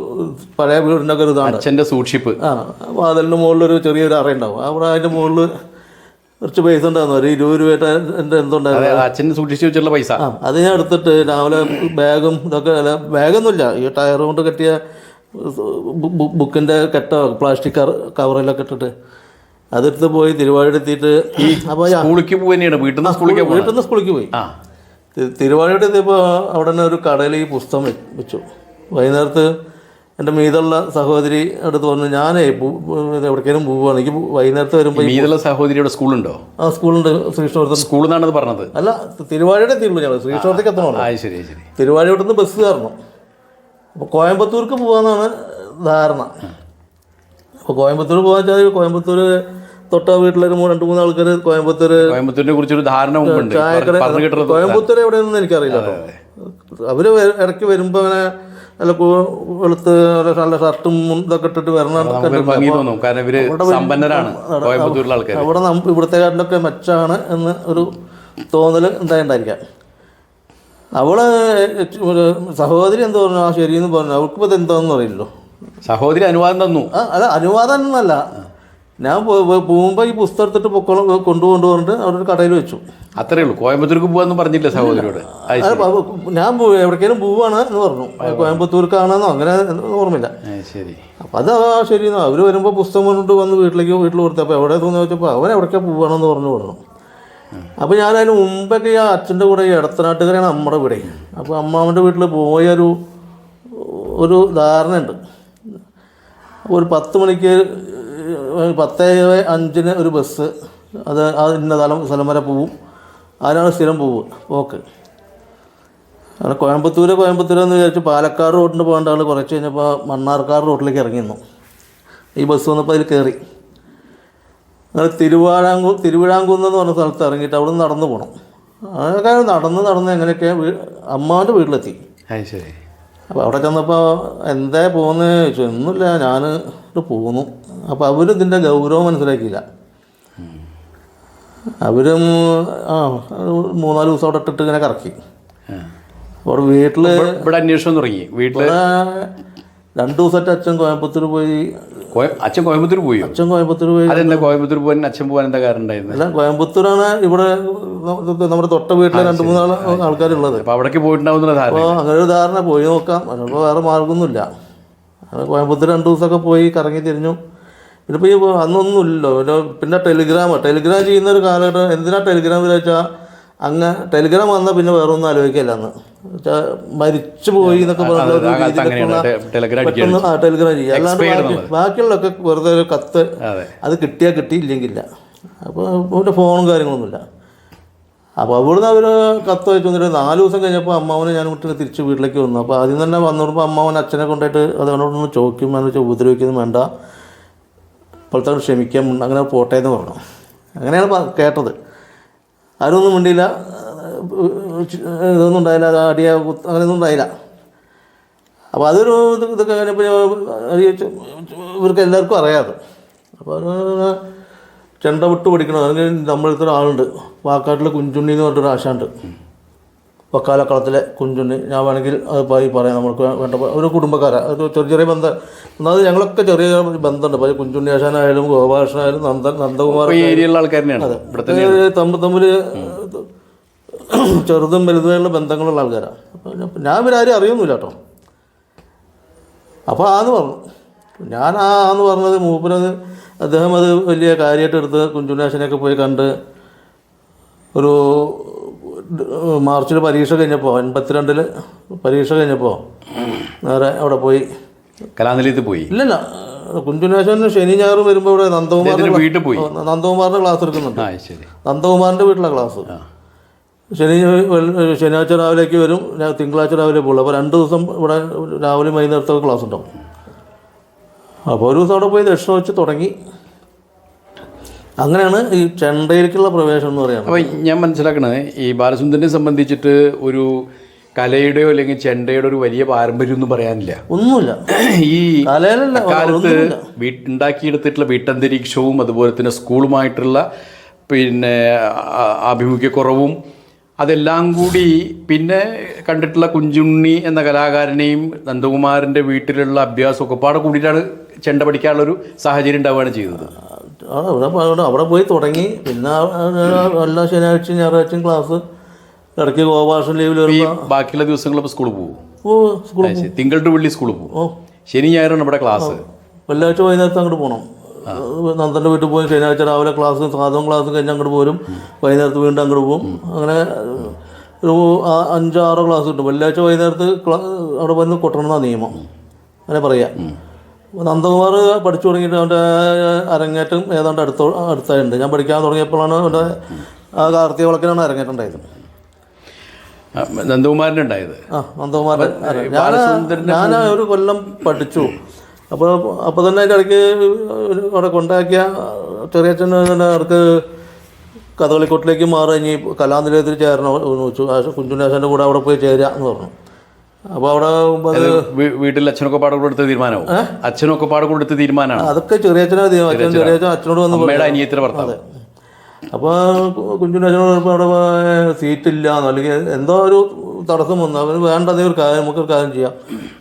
പഴയ വീടിൻ്റെ ഒക്കെ ഒരു ഇതാണ്, അച്ഛൻ്റെ സൂക്ഷിപ്പ്. വാതിലിൻ്റെ മുകളിലൊരു ചെറിയൊരു അറ ഉണ്ടാവും. അവിടെ അതിൻ്റെ മുകളിൽ കുറച്ച് പൈസ ഉണ്ടായിരുന്നു, ഒരു 20 രൂപ എൻ്റെ എന്തുണ്ടായിരുന്നു, അച്ഛൻ സൂക്ഷിച്ച് വെച്ചിട്ടുള്ള പൈസ. അത് ഞാൻ എടുത്തിട്ട് രാവിലെ ബാഗും ഇതൊക്കെ, അല്ല ബാഗൊന്നുമില്ല, ഈ ടയർ കൊണ്ട് കെട്ടിയ ബുക്കിൻ്റെ കെട്ടോ പ്ലാസ്റ്റിക് കവറിലൊക്കെ ഇട്ടിട്ട് അതെടുത്ത് പോയി തിരുവാഴി എത്തിയിട്ട് അപ്പോൾ സ്കൂളിലേക്ക് പോവുകയാണ്, വീട്ടിൽ നിന്ന് സ്കൂളിലേക്ക് പോയി. തിരുവാഴിയുടെ എത്തിയപ്പോൾ അവിടെ തന്നെ ഒരു കടയിൽ ഈ പുസ്തകം വെച്ചു. വൈകുന്നേരത്ത് എൻ്റെ മീതുള്ള സഹോദരി അടുത്ത് പറഞ്ഞു, ഞാനേ എവിടേക്കേലും പോവുകയാണ്, എനിക്ക് വൈകുന്നേരത്ത് വരുമ്പോൾ മീതുള്ള സഹോദരിയുടെ സ്കൂളുണ്ടോ? ആ സ്കൂളുണ്ട്, ശ്രീകൃഷ്ണപുരത്ത് സ്കൂൾ എന്നാണ് പറഞ്ഞത്. അല്ല, തിരുവാഴിയുടെ എത്തിയുള്ളൂ ഞങ്ങൾ, ശ്രീകൃഷ്ണപുരത്തേക്ക് എത്തണമല്ലോ. ശരി ശരി. തിരുവാഴിയോട്ട് നിന്ന് ബസ് കയറണം. അപ്പോൾ കോയമ്പത്തൂർക്ക് പോകാമെന്നാണ് ധാരണ. അപ്പോൾ കോയമ്പത്തൂർ പോകാൻ വെച്ചാൽ കോയമ്പത്തൂർ തൊട്ട വീട്ടിലൊരു 2-3 ആൾക്കാർ കോയമ്പത്തൂരിനെ കുറിച്ചൊരു ധാരണ മുമ്പുണ്ട്. കോയമ്പത്തൂർ എവിടെയൊന്നും എനിക്കറിയില്ല കേട്ടോ. അവർ ഇടയ്ക്ക് വരുമ്പോൾ അങ്ങനെ നല്ല വെളുത്ത് നല്ല ഷർട്ടും ഇതൊക്കെ ഇട്ടിട്ട് വരണം. അവിടെ ഇവിടുത്തെ കാട്ടിലൊക്കെ മെച്ചാണ് എന്ന് ഒരു തോന്നൽ ഉണ്ടായിരിക്കാം. അവള് സഹോദരി എന്ത് പറഞ്ഞു, ആ ശരിയെന്ന് പറഞ്ഞു. അവൾക്കിപ്പോൾ ഇത് എന്താണെന്ന് അറിയില്ലല്ലോ. സഹോദരി അനുവാദം തന്നു. അല്ല, അനുവാദം ഒന്നല്ല. ഞാൻ പോകുമ്പോൾ ഈ പുസ്തകം എടുത്തിട്ട് പൊക്കോളം കൊണ്ടുപോയിട്ട് അവിടെ ഒരു കടയിൽ വെച്ചു. അത്രേ ഉള്ളൂ. കോയമ്പത്തൂർക്ക് പോകാന്ന് പറഞ്ഞില്ല സഹോദരിയോട്? ഞാൻ എവിടേക്കേലും പോവാണ് എന്ന് പറഞ്ഞു. കോയമ്പത്തൂർക്കാണെന്നോ അങ്ങനെ ഓർമ്മയില്ല. ശരി. അപ്പം അത് ശരിയെന്നോ. അവർ വരുമ്പോൾ പുസ്തകം കൊണ്ട് വന്ന് വീട്ടിൽ കൊടുത്തു. അപ്പോൾ എവിടെ തോന്നി വെച്ചപ്പോൾ അവൻ എവിടേക്കാണ് പോവാണെന്ന് പറഞ്ഞു. അപ്പോൾ ഞാൻ അതിന് മുമ്പൊക്കെ ഈ അച്ഛൻ്റെ കൂടെ ഈ ഇടത്തനാട്ടുകാരാണ് നമ്മുടെ ഇവിടെ. അപ്പോൾ അമ്മാവൻ്റെ വീട്ടിൽ പോയൊരു ധാരണയുണ്ട്. ഒരു 10 മണിക്ക് 10:05 ഒരു ബസ്, അത് ഇന്ന സ്ഥലം വരെ പോവും. അതിനാണ് സ്ഥിരം പോക്ക്. അങ്ങനെ കോയമ്പത്തൂരെന്ന് വിചാരിച്ച് പാലക്കാട് റോഡിന് പോകേണ്ട ആൾ കുറച്ച് കഴിഞ്ഞപ്പോൾ മണ്ണാർക്കാട് റോഡിലേക്ക് ഇറങ്ങി നിന്നു. ഈ ബസ് വന്നപ്പോൾ അതിൽ കയറി. അങ്ങനെ തിരുവിഴാങ്കുന്ന് എന്ന് പറഞ്ഞ സ്ഥലത്ത് ഇറങ്ങിയിട്ട് അവിടെ നിന്ന് നടന്നു പോകണം. അതൊക്കെ നടന്ന് എങ്ങനെയൊക്കെ അമ്മാവൻ്റെ വീട്ടിലെത്തി. ശരി. അപ്പോൾ അവിടെ ചെന്നപ്പോൾ എന്താ പോകുന്നത് ചോദിച്ചു. ഒന്നുമില്ല, ഞാൻ പോന്നു. അപ്പോൾ അവരിതിൻ്റെ ഗൗരവം മനസ്സിലാക്കിയില്ല. അവരും 3-4 ദിവസം അവിടെ ഇട്ടിട്ട് ഇങ്ങനെ കറക്കി. അവിടെ ഇവിടെ അന്വേഷണം തുടങ്ങി. വീട്ടിൽ 2 ദിവസമായിട്ട് അച്ഛൻ കോയമ്പത്തൂർ പോയി. അച്ഛൻ കോയമ്പത്തൂർ പോയി. അതെന്താ കോയമ്പത്തൂർ പോകാൻ അച്ഛൻ പോകാൻ എന്താ കാരണം ഉണ്ടായിരുന്നു? അല്ല, കോയമ്പത്തൂരാണ് ഇവിടെ നമ്മുടെ തൊട്ട വീട്ടിലെ 2-3 ആൾക്കാരുള്ളത്. അപ്പോൾ അവിടേക്ക് പോയിട്ടുണ്ടാവുന്ന ധാരണ. അപ്പോൾ അങ്ങനെ ഒരു ധാരണ, പോയി നോക്കാം, അതിപ്പോൾ വേറെ മാർഗ്ഗമൊന്നുമില്ല. കോയമ്പത്തൂർ 2 ദിവസമൊക്കെ പോയി കറങ്ങി തിരിഞ്ഞു. ഇതിപ്പോൾ ഈ അന്നൊന്നുമില്ലല്ലോ. പിന്നെ ടെലിഗ്രാം ചെയ്യുന്ന ഒരു കാലഘട്ടം. എന്തിനാ ടെലിഗ്രാം വെച്ചാൽ ടെലിഗ്രാം വന്നാൽ പിന്നെ വേറെ ഒന്നും ആലോചിക്കില്ല. അന്ന് മരിച്ചു പോയി എന്നൊക്കെ പറഞ്ഞ ടെലിഗ്രാം ചെയ്യുക. അല്ലാണ്ട് ബാക്കിയുള്ളതൊക്കെ വെറുതെ ഒരു കത്ത്, അത് കിട്ടിയാൽ കിട്ടിയില്ലെങ്കില്ല. അപ്പോൾ ഇവിടെ ഫോണും കാര്യങ്ങളൊന്നുമില്ല. അപ്പോൾ അവിടുന്ന് അവർ കത്ത് വെച്ച് വന്നിട്ട് 4 ദിവസം കഴിഞ്ഞപ്പോൾ അമ്മാവനെ ഞാൻ വിട്ട് തിരിച്ച് വീട്ടിലേക്ക് വന്നു. അപ്പോൾ ആദ്യം തന്നെ വന്നോടുമ്പോൾ അമ്മാവൻ അച്ഛനെ കൊണ്ടായിട്ട് അതുകൊണ്ടൊന്ന് ചോദിക്കും, എന്ന് വെച്ചാൽ ഉപദ്രവിക്കൊന്നും വേണ്ട, ഇപ്പോഴത്തെ ക്ഷമിക്കാൻ, അങ്ങനെ പോട്ടെ എന്ന് പറഞ്ഞു. അങ്ങനെയാണ് കേട്ടത്. ആരൊന്നും മിണ്ടിയില്ല, ഇതൊന്നും ഉണ്ടായില്ല, അങ്ങനെയൊന്നും ഉണ്ടായില്ല. അപ്പോൾ അതൊരു ഇതൊക്കെ കഴിഞ്ഞപ്പോൾ ഇവർക്ക് എല്ലാവർക്കും അറിയാതെ. അപ്പോൾ ചെണ്ട വിട്ട് പഠിക്കണം. അതിന് നമ്മളടുത്ത ഒരാളുണ്ട്, വാക്കാട്ടിലെ കുഞ്ചുണ്ണി എന്ന് പറഞ്ഞിട്ടൊരു ആശാണ്ട്, വക്കാലക്കളത്തിലെ കുഞ്ചുണ്ണി. ഞാൻ വേണമെങ്കിൽ അത് പറയാം. നമ്മൾക്ക് വേണ്ട ഒരു കുടുംബക്കാരാണ്, ഒരു ചെറിയ ബന്ധം. ഒന്നാമത് ഞങ്ങളൊക്കെ ചെറിയ ബന്ധമുണ്ട്. അപ്പോൾ കുഞ്ചുണ്ണി ആശാനായാലും ഗോപാലകൃഷ്ണനായാലും നന്ദകുമാർ, അതെ, തമ്മിൽ ചെറുതും വലുതുമായുള്ള ബന്ധങ്ങളുള്ള ആൾക്കാരാണ്. അപ്പോൾ ഞാൻ ഇവരാരും അറിയൊന്നുമില്ല കേട്ടോ. അപ്പോൾ ആന്ന് പറഞ്ഞു. ഞാൻ ആന്ന് പറഞ്ഞത് മൂപ്പരത് അദ്ദേഹം അത് വലിയ കാര്യമായിട്ട് എടുത്ത് കുഞ്ചുണ്ണാശനെയൊക്കെ പോയി കണ്ട് ഒരു മാർച്ചിൽ പരീക്ഷ കഴിഞ്ഞപ്പോൾ 82 പരീക്ഷ കഴിഞ്ഞപ്പോൾ നേരെ അവിടെ പോയി, കലാനിലയത്തിൽ പോയി. ഇല്ലല്ല, കുഞ്ചുണ്ണാശൻ ശനി ഞായറും വരുമ്പോൾ ഇവിടെ നന്ദകുമാറിൻ്റെ ക്ലാസ് എടുക്കുന്നുണ്ട്. നന്ദകുമാറിൻ്റെ വീട്ടിലെ ക്ലാസ് ശനിയാഴ്ച രാവിലേക്ക് വരും, തിങ്കളാഴ്ച രാവിലെ പോകുള്ളൂ. അപ്പോൾ 2 ദിവസം ഇവിടെ രാവിലെ വൈകുന്നേരത്തൊക്കെ ക്ലാസ് ഉണ്ടാവും. അപ്പോൾ ഒരു ദിവസം അവിടെ പോയി ദക്ഷിണ വെച്ച് തുടങ്ങി. അങ്ങനെയാണ് ഈ ചെണ്ടയിലേക്കുള്ള പ്രവേശനം എന്ന് പറയുന്നത്. അപ്പോൾ ഞാൻ മനസ്സിലാക്കണത്, ഈ ബാലസുന്ദരനെ സംബന്ധിച്ചിട്ട് ഒരു കലയുടെയോ അല്ലെങ്കിൽ ചെണ്ടയുടെ ഒരു വലിയ പാരമ്പര്യം ഒന്നും പറയാനില്ല, ഒന്നുമില്ല. ഈ കാലത്ത് ഉണ്ടാക്കിയെടുത്തിട്ടുള്ള വീട്ടന്തരീക്ഷവും അതുപോലെ തന്നെ സ്കൂളുമായിട്ടുള്ള പിന്നെ ആഭിമുഖ്യക്കുറവും അതെല്ലാം കൂടി, പിന്നെ കണ്ടിട്ടുള്ള കുഞ്ചുണ്ണി എന്ന കലാകാരനെയും നന്ദകുമാറിൻ്റെ വീട്ടിലുള്ള അഭ്യാസമൊക്കെ പാടെ കൂടിയിട്ടാണ് ചെണ്ട പഠിക്കാനുള്ളൊരു സാഹചര്യം ഉണ്ടാവുകയാണ് ചെയ്തത്. അവിടെ പോയി തുടങ്ങി. പിന്നെ എല്ലാ ശനിയാഴ്ചയും ഞായറാഴ്ചയും ക്ലാസ്, ഇടയ്ക്ക് ഗോപാലകൃഷ്ണൻ ലീവിൽ വരുമ്പോൾ ബാക്കിയുള്ള ദിവസങ്ങളിപ്പോൾ സ്കൂളിൽ പോകും. തിങ്കൾ ടു വെള്ളി സ്കൂളിൽ പോകും. ശനി ഞായറാണ് ഇവിടെ ക്ലാസ്. വെള്ളിയാഴ്ച വൈകുന്നേരത്ത് അങ്ങോട്ട് പോകണം. നന്ദൻ്റെ വീട്ടിൽ പോയി ശനിയാഴ്ച രാവിലെ ക്ലാസ് സാധനം ക്ലാസ് കഴിഞ്ഞ് അങ്ങോട്ട് പോരും, വൈകുന്നേരത്ത് വീണ്ടും അങ്ങോട്ട് പോകും. അങ്ങനെ ഒരു 5-6 ക്ലാസ് കിട്ടും. വെള്ളിയാഴ്ച വൈകുന്നേരത്ത് അവിടെ വന്ന് കൊട്ടണമെന്നാണ് നിയമം, അങ്ങനെ പറയാം. നന്ദകുമാർ പഠിച്ചു തുടങ്ങിയിട്ട് അവൻ്റെ അരങ്ങേറ്റം ഏതാണ്ട് അടുത്തായിട്ടുണ്ട്. ഞാൻ പഠിക്കാൻ തുടങ്ങിയപ്പോഴാണ് അവൻ്റെ ആ കാർത്തിക വിളക്കിനാണ് അരങ്ങേറ്റുണ്ടായത്. നന്ദകുമാരൻ്റെ ഉണ്ടായത്? നന്ദകുമാരൻ ഞാൻ ഒരു കൊല്ലം പഠിച്ചു. അപ്പോൾ തന്നെ അതിൻ്റെ ഇടയ്ക്ക് അവിടെ കൊണ്ടാക്കിയ ചെറിയച്ഛൻ അവർക്ക് കഥകളിക്കോട്ടിലേക്ക് മാറി കഴിഞ്ഞ് കലാനിലയത്തിൽ ചേരണം വെച്ചു. കുഞ്ചുണ്ണാശൻ്റെ കൂടെ അവിടെ പോയി ചേരുക എന്ന് പറഞ്ഞു. അപ്പോൾ അവിടെ വീട്ടിൽ അച്ഛനൊക്കെ പാടെ കൊടുത്ത തീരുമാനവും അച്ഛനൊക്കെ പാടെ കൊടുത്ത തീരുമാനമാണ് അതൊക്കെ ചെറിയച്ഛനെ ചെറിയച്ഛൻ അച്ഛനോട് വന്ന് അനിയത്തിൻ്റെ ഭർത്താവ്. അപ്പോൾ കുഞ്ചുണ്ണാശനോട് അവിടെ സീറ്റില്ല അല്ലെങ്കിൽ എന്തോ ഒരു തടസ്സം വന്നു. അവന് വേണ്ടതേ ഒരു കാര്യം, നമുക്കൊരു കാര്യം ചെയ്യാം,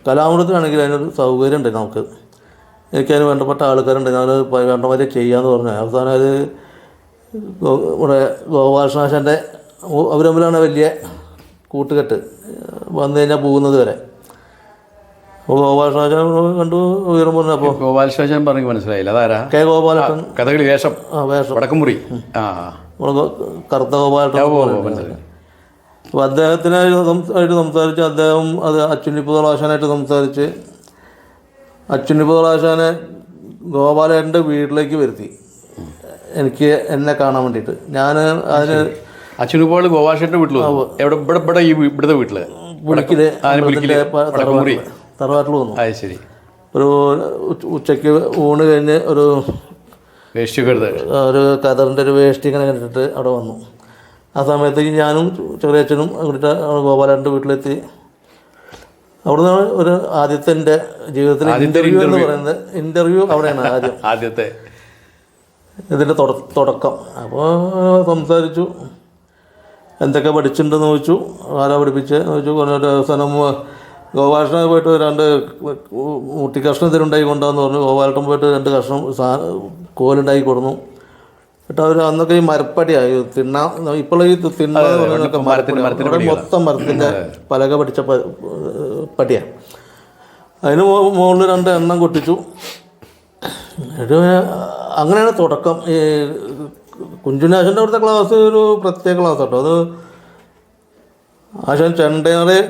കലാമൃതത്തിനാണെങ്കിൽ അതിനൊരു സൗകര്യം ഉണ്ട്, നമുക്ക് എനിക്കതിന് വേണ്ടപ്പെട്ട ആൾക്കാരുണ്ട്, ഞാൻ വേണ്ട പോലെ ചെയ്യാമെന്ന് പറഞ്ഞു. അവസാനം അത് ഇവിടെ ഗോപാലകൃഷ്ണാശൻ്റെ അവരമ്മിലാണ് വലിയ കൂട്ടുകെട്ട് വന്നു കഴിഞ്ഞാൽ പോകുന്നത് വരെ. അപ്പോൾ ഗോപാലകൃഷ്ണാശൻ കണ്ടു ഉയരം പറഞ്ഞു. അപ്പോൾ ഗോപാലകൃഷ്ണാശൻ പറഞ്ഞു മനസ്സിലായില്ല, അതാരാ? കെ ഗോപാലകൃഷ്ണൻ. കഥകളി വേഷം വടക്കംമുറി കറുത്ത ഗോപാലകൃഷ്ണൻ. അപ്പോൾ അദ്ദേഹത്തിനായിട്ട് സംസാരിച്ച് അദ്ദേഹം അത് അച്യുനിപ്പുതളാശാനായിട്ട് സംസാരിച്ച് അച്യുനിപ്പുതളാശാനെ ഗോപാലൻ്റെ വീട്ടിലേക്ക് വരുത്തി എന്നെ കാണാൻ വേണ്ടിയിട്ട്. ഞാൻ അതിന് അച്യുനിപ്പോൾ ഗോപാലകൃഷ്ണൻ്റെ വീട്ടിൽ എവിടെ ഇവിടുത്തെ വീട്ടില് തറവാട്ടിൽ വന്നു. ശരി. ഒരു ഉച്ചയ്ക്ക് ഊണ് കഴിഞ്ഞ് ഒരു കതറിൻ്റെ ഒരു വേഷ്ടി ഇങ്ങനെ കണ്ടിട്ട് അവിടെ വന്നു. ആ സമയത്തേക്ക് ഞാനും ചെറിയച്ഛനും അങ്ങോട്ട് ഗോപാലൻ്റെ വീട്ടിലെത്തി. അവിടുന്ന് ഒരു ആദ്യത്തെ എൻ്റെ ജീവിതത്തിൽ ഇൻ്റർവ്യൂ എന്ന് പറയുന്നത് ഇൻ്റർവ്യൂ അവിടെയാണ് ആദ്യത്തെ ഇതിൻ്റെ തുടക്കം. അപ്പോൾ സംസാരിച്ചു, എന്തൊക്കെ പഠിച്ചിട്ടുണ്ടെന്ന് ചോദിച്ചു, ആരാ പഠിപ്പിച്ച് ചോദിച്ചു. കുറേ അവസാനം ഗോപാലകൃഷ്ണൻ പോയിട്ട് 2 മുട്ടി കഷ്ണം ഇതിലുണ്ടാക്കി കൊണ്ടുവന്ന് പറഞ്ഞു. ഗോപാലട്ടൻ പോയിട്ട് 2 കഷ്ണം കോലുണ്ടാക്കി കൊടുന്നു. എന്നിട്ട് അവർ അന്നൊക്കെ ഈ മരപ്പടിയായി ഇപ്പോൾ ഈ തിണ്ണാന്ന് പറയുന്നതൊക്കെ മൊത്തം മരത്തിൻ്റെ പലക പഠിച്ച പടിയാണ്. അതിന് മുകളിൽ 2 എണ്ണം കൊട്ടിച്ചു. അങ്ങനെയാണ് തുടക്കം. ഈ കുഞ്ചുണ്ണാശൻ്റെ അവിടുത്തെ ക്ലാസ് ഒരു പ്രത്യേക ക്ലാസ് കേട്ടോ. അത് ആശാൻ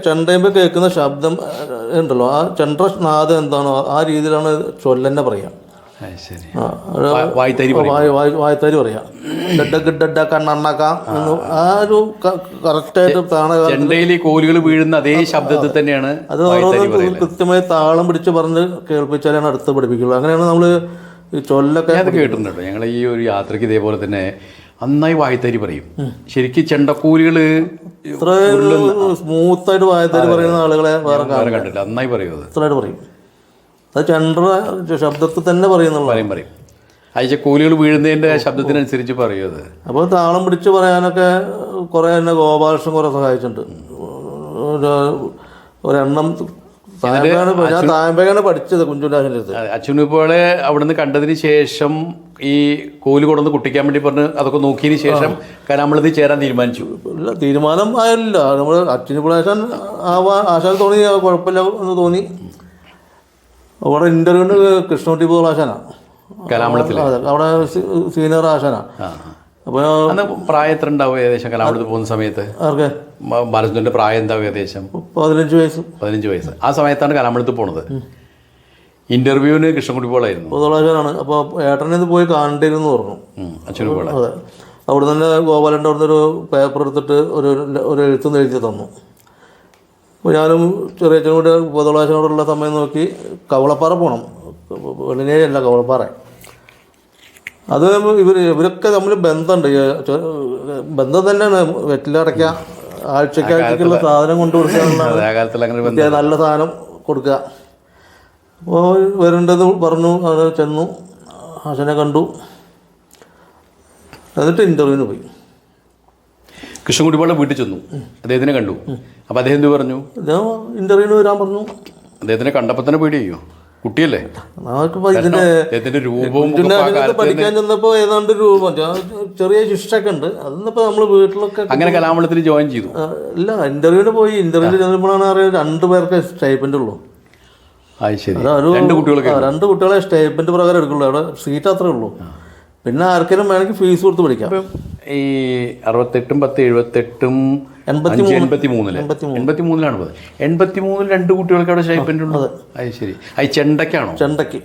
ചെണ്ടയുമ്പോൾ കേൾക്കുന്ന ശബ്ദം ഉണ്ടല്ലോ, ആ ചെണ്ടനാദം എന്താണോ ആ രീതിയിലാണ് ചൊല്ലന്നെ പറയാം. വായ്ത്താരി പറയാം. കണ്ണണ്ണക്ക ആ ഒരു കറക്റ്റായിട്ട് ചെണ്ടയിൽ കോലുകൾ വീഴുന്ന അതേ ശബ്ദത്തിൽ തന്നെയാണ്. അത് ഓരോന്നും കൃത്യമായി താളം പിടിച്ച് പറഞ്ഞ് കേൾപ്പിച്ചാലാണ് അടുത്ത് പഠിപ്പിക്കുള്ളൂ. അങ്ങനെയാണ് നമ്മൾ ഈ ചൊല്ലൊക്കെ കേട്ടിട്ടുണ്ട്. ഞങ്ങൾ ഈ ഒരു യാത്രയ്ക്ക് ഇതേപോലെ തന്നെ നന്നായി വായ്ത്താരി പറയും. ശരിക്കും ചെണ്ടക്കൂലികള് ഇത്ര സ്മൂത്തായിട്ട് വായ്ത്താരി പറയുന്ന ആളുകളെ വേറെ കണ്ടില്ല. നന്നായി പറയും, ഇത്രയായിട്ട് പറയും. അത് ചെണ്ട ശബ്ദത്തിൽ തന്നെ പറയുന്നുള്ളൂ. പറയും അയച്ച കൂലികൾ വീഴുന്നതിൻ്റെ ശബ്ദത്തിനനുസരിച്ച് പറയും അത്. അപ്പോൾ താളം പിടിച്ച് പറയാനൊക്കെ കുറേ എന്നെ ഗോപാലകൃഷ്ണൻ കുറേ സഹായിച്ചിട്ടുണ്ട്. ഒരെണ്ണം ഞാൻ തായമ്പകയാണ് പഠിച്ചത് കുഞ്ചുണ്ണാശൻ്റെ അടുത്ത്. അച്ഛനിപ്പോളെ അവിടെ നിന്ന് കണ്ടതിന് ശേഷം ഈ കോല് കൊണ്ടുവന്ന് കുട്ടിക്കാൻ വേണ്ടി പറഞ്ഞ് അതൊക്കെ നോക്കിയതിന് ശേഷം കലാമണ്ഡലത്തിൽ ചേരാൻ തീരുമാനിച്ചു. ഇല്ല, തീരുമാനം ആയില്ല. നമ്മൾ അച്ഛനിപ്പോൾ ആശാൻ തോന്നി കുഴപ്പമില്ല എന്ന് തോന്നി. അവിടെ ഇൻ്റർവ്യൂവിന് കൃഷ്ണകുട്ടി ആശാനാണ് കലാമണ്ഡലത്തിൽ, അവിടെ സീനിയർ ആശാനാണ്. അപ്പോൾ പ്രായം എത്ര ഉണ്ടാവും ഏകദേശം കലാമണ്ഡലത്തിൽ പോകുന്ന സമയത്ത്? ആർക്ക്? ബാലചന്ദ്രൻ്റെ പ്രായം എന്താവും ഏകദേശം? 15 വയസ്സ്. 15 വയസ്സ്. ആ സമയത്താണ് കലാമണ്ഡലത്തിൽ പോണത്. ഇന്റർവ്യൂവിന് കൃഷ്ണൻകുട്ടി പോളായിരുന്നു. പൊതുളാശാനാണ്. അപ്പോൾ ഏട്ടനെ പോയി കാണേണ്ടിയിരുന്നു പറഞ്ഞു അച്ഛനും പോള. അതെ. അവിടെ തന്നെ ഗോപാലൻ്റെ അവിടെ നിന്ന് ഒരു പേപ്പർ എടുത്തിട്ട് ഒരു എഴുത്തും എഴുതി തന്നു. അപ്പോൾ ഞാനും ചെറിയച്ഛനും കൂടെ പൊതുളാശാനോടുള്ള സമയം നോക്കി കവളപ്പാറ പോകണം. വെള്ളിനേഴല്ല, കവളപ്പാറ. അത് ഇവരൊക്കെ തമ്മിൽ ബന്ധമുണ്ട്. ബന്ധം തന്നെയാണ്. വെറ്റിലടയ്ക്ക ആഴ്ചക്കാഴ്ചക്കുള്ള സാധനം കൊണ്ടു കൊടുക്കുക, നല്ല സാധനം കൊടുക്കുക. അപ്പോൾ വരേണ്ടത് പറഞ്ഞു. അത് ചെന്നു, ആശാനെ കണ്ടു, എന്നിട്ട് ഇൻ്റർവ്യൂവിന് പോയി. കൃഷ്ണൻകുട്ടിപ്പാടെ വീട്ടിൽ ചെന്നു, അദ്ദേഹത്തിനെ കണ്ടു. അപ്പോൾ അദ്ദേഹം എന്ത് പറഞ്ഞു? അദ്ദേഹം ഇൻ്റർവ്യൂവിന് വരാൻ പറഞ്ഞു. അദ്ദേഹത്തിനെ കണ്ടപ്പോൾ തന്നെ പേടി ചെയ്യോ? കുട്ടിയല്ലേ? ഇതിന്റെ പഠിക്കാൻ ചെന്നപ്പോൾ ഏതാണ്ട് രൂപം ചെറിയ ശിക്ഷയൊക്കെ ഉണ്ട്. അതൊന്നിപ്പോൾ നമ്മൾ വീട്ടിലൊക്കെ അങ്ങനെ കലാമണ്ഡലത്തിൽ ജോയിൻ ചെയ്തു. ഇല്ല, ഇന്റർവ്യൂവിന് പോയി. ഇന്റർവ്യൂവിന് ചെന്നപ്പോഴാണ് അറിയാം 2 പേർക്ക് സ്റ്റൈപ്പൻ്റ് ഉള്ളൂ. അത് ശരി. ഒരു രണ്ട് കുട്ടികളൊക്കെ 2 കുട്ടികളെ സ്റ്റേറ്റ്മെന്റ് പ്രകാരം എടുക്കുള്ളൂ. അവിടെ സീറ്റ് അത്രേ ഉള്ളൂ. പിന്നെ ആർക്കെങ്കിലും വേണമെങ്കിൽ ഫീസ് കൊടുത്ത് പഠിക്കാം. ഈ 68, 10, 78, 83-ലാണ് 83 2 കുട്ടികൾക്ക് അവിടെ സ്റ്റൈപ്പൻഡ് ഉള്ളത്. അത് ശരി. അത് ചെണ്ടയ്ക്കാണോ? ചെണ്ടയ്ക്ക്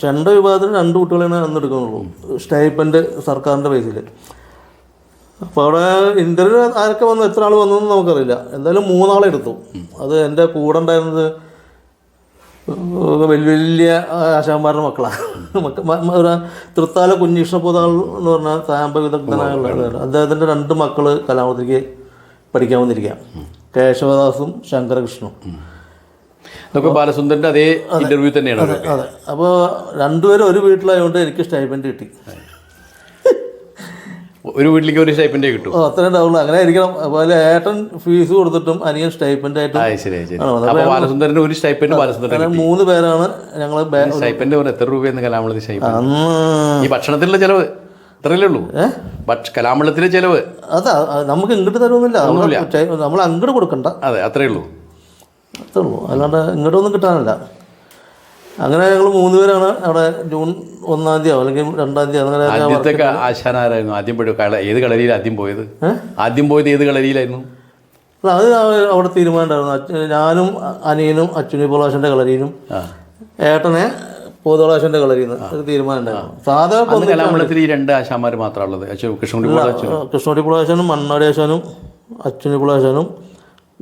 ചെണ്ട വിഭാഗത്തിന് 2 കുട്ടികളാണ് അന്ന് എടുക്കുന്നുള്ളൂ സ്റ്റൈപ്പൻഡ് സർക്കാരിൻ്റെ ബേസിൽ. അപ്പോൾ അവിടെ ഇന്റർവ്യൂ ആരൊക്കെ വന്നു, എത്ര ആൾ വന്നതെന്ന് നമുക്കറിയില്ല. എന്തായാലും 3 ആളെ എടുത്തു. അത് എൻ്റെ കൂടെ ഉണ്ടായിരുന്നത് വലിയ ആശാന്മാരുടെ മക്കളാണ്. തൃത്താല കുഞ്ഞീഷ്ണ പോതാൾ എന്ന് പറഞ്ഞാൽ സാമ്പ വിദഗ്ധനായുള്ള അദ്ദേഹത്തിൻ്റെ 2 മക്കൾ കലാമത്തിലേക്ക് പഠിക്കാൻ വന്നിരിക്കാം, കേശവദാസും ശങ്കരകൃഷ്ണനും. അതൊക്കെ ബാലസുന്ദറിൻ്റെ അതേ ഇന്റർവ്യൂ തന്നെയാണ്. അതെ. അപ്പോൾ 2 പേരും ഒരു വീട്ടിലായതുകൊണ്ട് എനിക്ക് സ്റ്റൈപ്പൻഡ് കിട്ടി. ഒരു വീട്ടിലേക്ക് ഒരു സ്റ്റൈപ്പൻഡേ കിട്ടും. അത്രേ ഉണ്ടാവുള്ളൂ. അങ്ങനെ ആയിരിക്കണം. അതുപോലെ ഏട്ടൻ ഫീസ് കൊടുത്തിട്ടും അനിയൻ സ്റ്റൈപ്പൻഡ് ആയിട്ടും. ബാലസുന്ദരന് ഒരു സ്റ്റൈപ്പൻഡ് ബാലസുന്ദരൻ 3 പേരാണ് ഞങ്ങൾ. സ്റ്റൈപ്പൻഡ് എത്ര രൂപയെന്ന് കലാമണ്ഡലത്തിൽ സ്റ്റൈപ്പൻഡ്? ഈ ഭക്ഷണത്തിലുള്ള ചെലവ് ഇത്രയല്ലേ ഉള്ളൂ? കലാമണ്ഡലത്തിലെ ചെലവ് അതാ നമുക്ക് ഇങ്ങോട്ട് തരുന്നില്ല, നമ്മൾ അങ്ങോട്ട് കൊടുക്കണ്ട. അതെ, അത്രേ ഉള്ളൂ. അല്ലാണ്ട് ഇങ്ങോട്ടൊന്നും കിട്ടാനില്ല. അങ്ങനെ ഞങ്ങൾ 3 പേരാണ് അവിടെ ജൂൺ 1-ാം തീയതി അല്ലെങ്കിൽ 2-ാം തീയതി അങ്ങനെ. ആദ്യത്തെ ആശാനാരായിരുന്നു? ആദ്യം ഏത് കളരിയിൽ ആദ്യം പോയത്? ഏത് കളരിയിലായിരുന്നു? അത് അവിടെ തീരുമാനമുണ്ടായിരുന്നു. ഞാനും അനിയനും അച്ഛനി പോളാശൻ്റെ കളരിയിലും ഏട്ടനെ പോതോളാശൻ്റെ കളരിയിൽ നിന്ന് ഒരു തീരുമാനം ഉണ്ടായിരുന്നു. സാധാരണ കലാമണ്ഡലത്തിൽ ഈ 2 ആശാന്മാർ മാത്രമുള്ളത്. കൃഷ്ണകുട്ടി പുളാശാനും മണ്ണാടി ആശാനും അച്ഛനി പുളാശാനും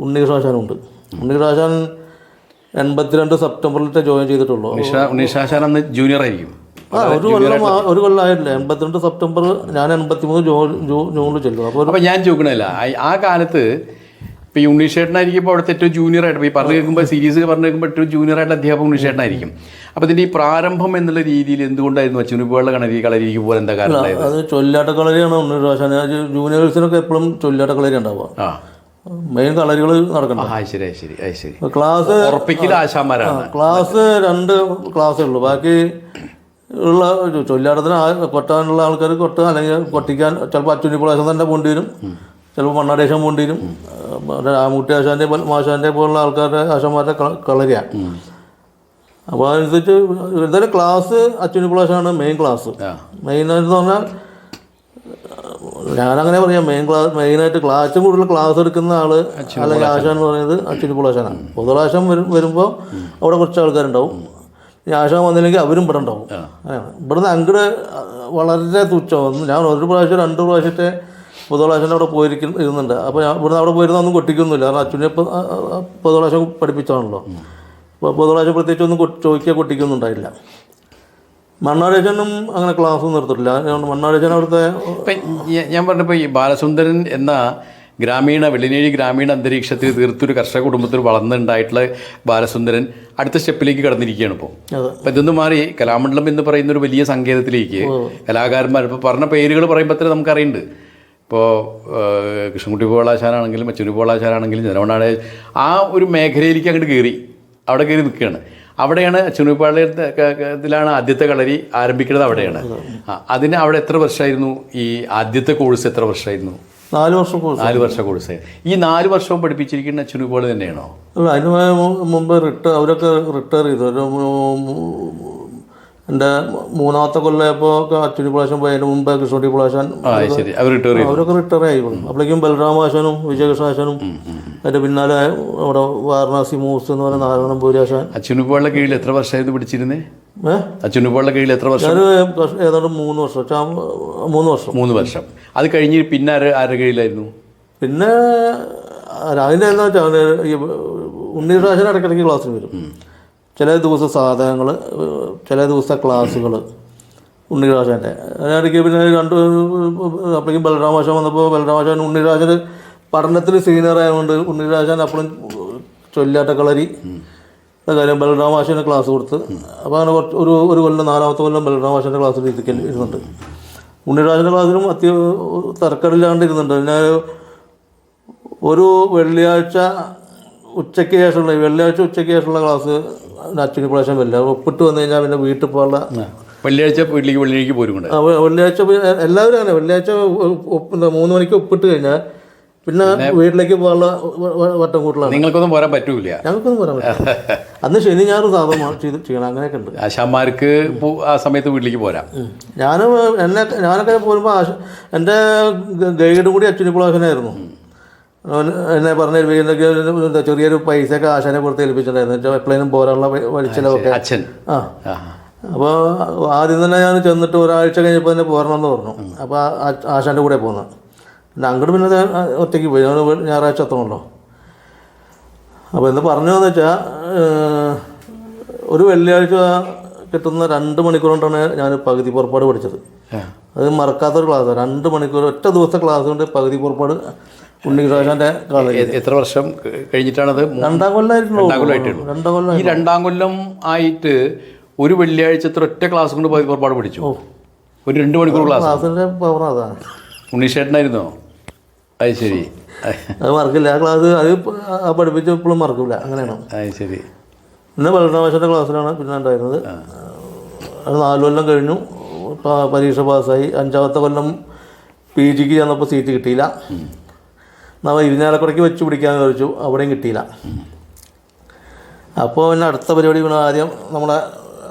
ഉണ്ണികൃഷ്ണാശാനും ഉണ്ട്. ഉണ്ണികൃഷ്ണാശാൻ 82 സെപ്റ്റംബറിലിട്ട് ജോയിൻ ചെയ്തിട്ടുള്ളൂ. ഉണ്ണീഷാശാൻ അന്ന് ജൂനിയർ ആയിരിക്കും. ഒരു കൊല്ലമായിട്ടില്ല. 82 സെപ്റ്റംബർ, ഞാൻ 83 ജൂണിൽ ചെല്ലും. അപ്പോൾ ഞാൻ ചോദിക്കണല്ല, ആ കാലത്ത് ഇപ്പോൾ ഈ ഉണ്ണീഷേട്ടനായിരിക്കും ഇപ്പോൾ അവിടുത്തെ ഏറ്റവും ജൂനിയർ ആയിട്ട് ഈ പറഞ്ഞു കേൾക്കുമ്പോൾ സീരീസ് പറഞ്ഞു കേൾക്കുമ്പോൾ ഏറ്റവും ജൂനിയർ ആയിട്ട് അധ്യാപകൻ ഉണ്ണീഷേട്ടനായിരിക്കും. അപ്പോൾ ഇതിൻ്റെ ഈ പ്രാരംഭം എന്നുള്ള രീതിയിൽ എന്തുകൊണ്ടായിരുന്നു അച്ഛനുപോലുള്ള കളരിക്ക് പോലെ എന്താ കാരണം? അത് ചൊല്ലാട്ട കളരിയാണ് ഉണ്ണികൃഷ്ണൻ. ജൂനിയേഴ്സിനൊക്കെ എപ്പോഴും ചൊല്ലാട്ട കളരി ഉണ്ടാവുക. മെയിൻ കളരികൾ നടക്കണം. ക്ലാസ് ഉറപ്പിക്കൽ ആശാന്മാരാണ്. ക്ലാസ് 2 ക്ലാസ്സേ ഉള്ളൂ. ബാക്കി ഉള്ള ചൊല്ലാട്ടത്തിന് കൊട്ടാനുള്ള ആൾക്കാർ കൊട്ടുക, അല്ലെങ്കിൽ കൊട്ടിക്കാൻ ചിലപ്പോൾ അച്ഛനി പുളാശം തന്നെ പോണ്ടി വരും, ചിലപ്പോൾ മണ്ണാടേശം പോണ്ടി വരും. രാമൂട്ടി ആശാൻ്റെ മാഷാൻ്റെ പോലുള്ള ആൾക്കാരുടെ ആശാന്മാരുടെ കളരിയാണ്. അപ്പോൾ അതനുസരിച്ച് ഇതുവരെ ക്ലാസ് അച്ഛനി പുളാശാണ് മെയിൻ ക്ലാസ്. മെയിനായിട്ട് പറഞ്ഞാൽ ഞാനങ്ങനെ പറയാം, മെയിനായിട്ട് ഏറ്റവും കൂടുതൽ ക്ലാസ് എടുക്കുന്ന ആൾ അല്ലെങ്കിൽ ആശാൻ എന്ന് പറയുന്നത് അച്ഛനി പുളാശാനാണ്. പൊതുളാശം വരുമ്പോൾ അവിടെ കുറച്ച് ആൾക്കാരുണ്ടാവും. ഈ ആശാൻ വന്നില്ലെങ്കിൽ അവരും ഇവിടെ ഉണ്ടാവും. അങ്ങനെയാണ്. ഇവിടുന്ന് അങ്ങോട്ട് വളരെ തുച്ഛം. ഞാൻ 1 പ്രാവശ്യം 2 പ്രാവശ്യത്തെ പൊതുളാശാൻ അവിടെ ഇരുന്നുണ്ട്. അപ്പോൾ ഞാൻ ഇവിടുന്ന് അവിടെ പോയിരുന്ന ഒന്നും കൊട്ടിക്കൊന്നുമില്ല. കാരണം അച്ഛനെ പൊതുളാശം പഠിപ്പിച്ചാണല്ലോ. അപ്പോൾ പൊതുളാശം പ്രത്യേകിച്ച് ഒന്നും കൊട്ടിക്കൊന്നും ഉണ്ടായില്ല. മണ്ണാടേശനും അങ്ങനെ ക്ലാസ് നിർത്തിട്ടില്ല. മണ്ണാടേശൻ അവിടുത്തെ ഞാൻ പറഞ്ഞപ്പോൾ ഈ ബാലസുന്ദരൻ എന്ന വെള്ളിനേഴി ഗ്രാമീണ അന്തരീക്ഷത്തിൽ തീർത്തൊരു കർഷക കുടുംബത്തിൽ വളർന്നുണ്ടായിട്ടുള്ള ബാലസുന്ദരൻ അടുത്ത സ്റ്റെപ്പിലേക്ക് കടന്നിരിക്കുകയാണ് ഇപ്പോൾ. അപ്പം ഇതൊന്നും മാറി കലാമണ്ഡലം എന്ന് പറയുന്ന ഒരു വലിയ സങ്കേതത്തിലേക്ക് കലാകാരന്മാർ ഇപ്പോൾ പറഞ്ഞ പേരുകൾ പറയുമ്പോൾ തന്നെ നമുക്കറിയുന്നുണ്ട്. ഇപ്പോൾ കൃഷ്ണൻകുട്ടി പോളാശാനാണെങ്കിലും അച്ഛനി പോളാശാനാണെങ്കിലും ജനവണ്ണാടെ ആ ഒരു മേഖലയിലേക്ക് അങ്ങോട്ട് അവിടെ കയറി നിൽക്കുകയാണ്. അവിടെയാണ് അച്ഛനുപാളയത്തിലാണ് ആദ്യത്തെ കളരി ആരംഭിക്കുന്നത്. അവിടെയാണ്. അവിടെ എത്ര വർഷമായിരുന്നു ഈ ആദ്യത്തെ കോഴ്സ്? എത്ര വർഷമായിരുന്നു? 4 വർഷം കോഴ്സ്. 4 വർഷ കോഴ്സ്. ഈ 4 വർഷവും പഠിപ്പിച്ചിരിക്കുന്ന അച്ഛനുപാള് തന്നെയാണോ? അല്ല, അതിന് മുമ്പ് അവരൊക്കെ റിട്ടയർ ചെയ്തു. എൻ്റെ 3ാമത്തെ കൊല്ലപ്പോൾ അച്ഛനി പുളാശൻ പോയി. അതിന് മുമ്പ് കൃഷ്ണകുട്ടി പുളാശൻ അവരൊക്കെ റിട്ടയർ ആയിക്കോളും. അപ്പോഴേക്കും ബലരാമാശാനും വിജയകൃഷ്ണാശാനും അതിൻ്റെ പിന്നാലെ അവിടെ വാരണാസി മൂസ് എന്ന് പറയുന്ന നാരായണപൂരി ആശാൻ. അച്ഛനുപാളുടെ കീഴിൽ എത്ര വർഷമായിരുന്നു പഠിച്ചിരുന്നേ? അച്ഛനുപാളുടെ കീഴിൽ എത്ര വർഷം? ഏതാണ്ട് 3 വർഷം. 3 വർഷം. അത് കഴിഞ്ഞ് പിന്നെ ആരുടെ കീഴിലായിരുന്നു? പിന്നെ അതിൻ്റെ എന്താ വെച്ചാൽ ഈ ഉണ്ണീഷാശൻ ഇടയ്ക്കിടയ്ക്ക് ക്ലാസ്സിൽ വരും. ചില ദിവസം സാധനങ്ങൾ, ചില ദിവസത്തെ ക്ലാസ്സുകൾ ഉണ്ണിരാജൻ്റെ. അതിനിടയ്ക്ക് പിന്നെ അപ്പോഴേക്കും ബലരാമാശാൻ വന്നപ്പോൾ ബലരാമാശാൻ ഉണ്ണിരാജന് പഠനത്തിൽ സീനിയർ ആയതുകൊണ്ട് ഉണ്ണിരാജൻ അപ്പോഴും ചൊല്ലാട്ട കളരി കാര്യം ബലരാമാശാന് ക്ലാസ് കൊടുത്ത്. അപ്പോൾ അങ്ങനെ ഒരു കൊല്ലം 4ാമത്തെ കൊല്ലം ബലരാമാശാൻ്റെ ക്ലാസ്സിൽ ഇരുന്നുണ്ട്. ഉണ്ണിരാജൻ്റെ ക്ലാസ്സിലും തർക്കമില്ലാണ്ട് ഇരുന്നുണ്ട്. പിന്നെ ഒരു വെള്ളിയാഴ്ച ഉച്ചയ്ക്ക് ശേഷമുള്ള ക്ലാസ് അച്ഛനി പ്രാവശ്യം വരില്ല. ഒപ്പിട്ട് വന്നു കഴിഞ്ഞാൽ പിന്നെ വീട്ടിൽ പോകാനുള്ള വെള്ളിയാഴ്ച പോരും. വെള്ളിയാഴ്ച എല്ലാവരും അങ്ങനെ വെള്ളിയാഴ്ച 3 മണിക്ക് ഒപ്പിട്ട് കഴിഞ്ഞാൽ പിന്നെ വീട്ടിലേക്ക് പോകാനുള്ള വട്ടം കൂട്ടലാണ്. നിങ്ങൾക്കൊന്നും പോരാൻ പറ്റൂല. ഞങ്ങൾക്കൊന്നും പറയാൻ പറ്റില്ല. അന്ന് ശനി ഞായർ സാധനം ചെയ്യണം, അങ്ങനെയൊക്കെ ഉണ്ട്. ആശാന്മാർക്ക് ആ സമയത്ത് വീട്ടിലേക്ക് പോരാം. ഞാനൊക്കെ പോരുമ്പോൾ എൻ്റെ ഗൈഡും കൂടി അച്ഛനി പുളാശനായിരുന്നു. എന്നെ പറഞ്ഞ ചെറിയൊരു പൈസയൊക്കെ ആശാനെ പുറത്ത് ഏൽപ്പിച്ചിട്ടുണ്ടായിരുന്നു, എപ്പോഴേലും പോരാനുള്ള വലിച്ചിലൊക്കെ. അച്ഛൻ അപ്പോൾ ആദ്യം തന്നെ ഞാൻ ചെന്നിട്ട് ഒരാഴ്ച കഴിഞ്ഞപ്പോൾ തന്നെ പോരണമെന്ന് പറഞ്ഞു. അപ്പോൾ ആശാൻ്റെ കൂടെ പോകുന്നത്. പിന്നെ അങ്ങോട്ട് പിന്നെ ഒറ്റയ്ക്ക് പോയി, ഞായറാഴ്ച എത്തണമല്ലോ. അപ്പോൾ എന്ത് പറഞ്ഞതെന്ന് വെച്ചാൽ, ഒരു വെള്ളിയാഴ്ച കിട്ടുന്ന 2 മണിക്കൂർ കൊണ്ടാണ് ഞാൻ പകുതി പുറപ്പാട് പഠിച്ചത്. അത് മറക്കാത്തൊരു ക്ലാസ്. 2 മണിക്കൂർ ഒറ്റ ദിവസത്തെ ക്ലാസ് കൊണ്ട് പകുതി പുറപ്പാട് ഉണ്ണികൃഷ്ണൻ്റെ കോളേജ്. എത്ര വർഷം കഴിഞ്ഞിട്ടാണത്? 2ാം കൊല്ലമായിട്ടുള്ളൂ. 2ാം കൊല്ലം. ഈ 2ാം കൊല്ലം ആയിട്ട് ഒരു വെള്ളിയാഴ്ചത്തെ ഒറ്റ ക്ലാസ് കൊണ്ട് പകുതി പുറപ്പാട് പഠിച്ചു. ഒരു 2 മണിക്കൂർ ക്ലാസ്സിൻ്റെ പവർ അതാണ്. ഉണ്ണീഷേട്ടനായിരുന്നോ? അത് ശരി. അത് മറക്കില്ല ആ ക്ലാസ്. അത് പഠിപ്പിച്ച ഇപ്പോഴും മറക്കില്ല. അങ്ങനെയാണ്. അത് ശരി. പിന്നെ ബലരാമേശ്വരൻ്റെ ക്ലാസ്സിലാണ് പിന്നെ ഉണ്ടായിരുന്നത്. അത് 4 കൊല്ലം കഴിഞ്ഞു, പരീക്ഷ പാസ്സായി. 5ാമത്തെ കൊല്ലം PGക്ക് ചെന്നപ്പോൾ സീറ്റ് കിട്ടിയില്ല. നമ്മൾ ഇരിഞ്ഞാലക്കുടയ്ക്ക് വെച്ച് പിടിക്കാമെന്ന് ചോദിച്ചു, അവിടെയും കിട്ടിയില്ല. അപ്പോൾ പിന്നെ അടുത്ത പരിപാടി പിന്നെ ആദ്യം നമ്മുടെ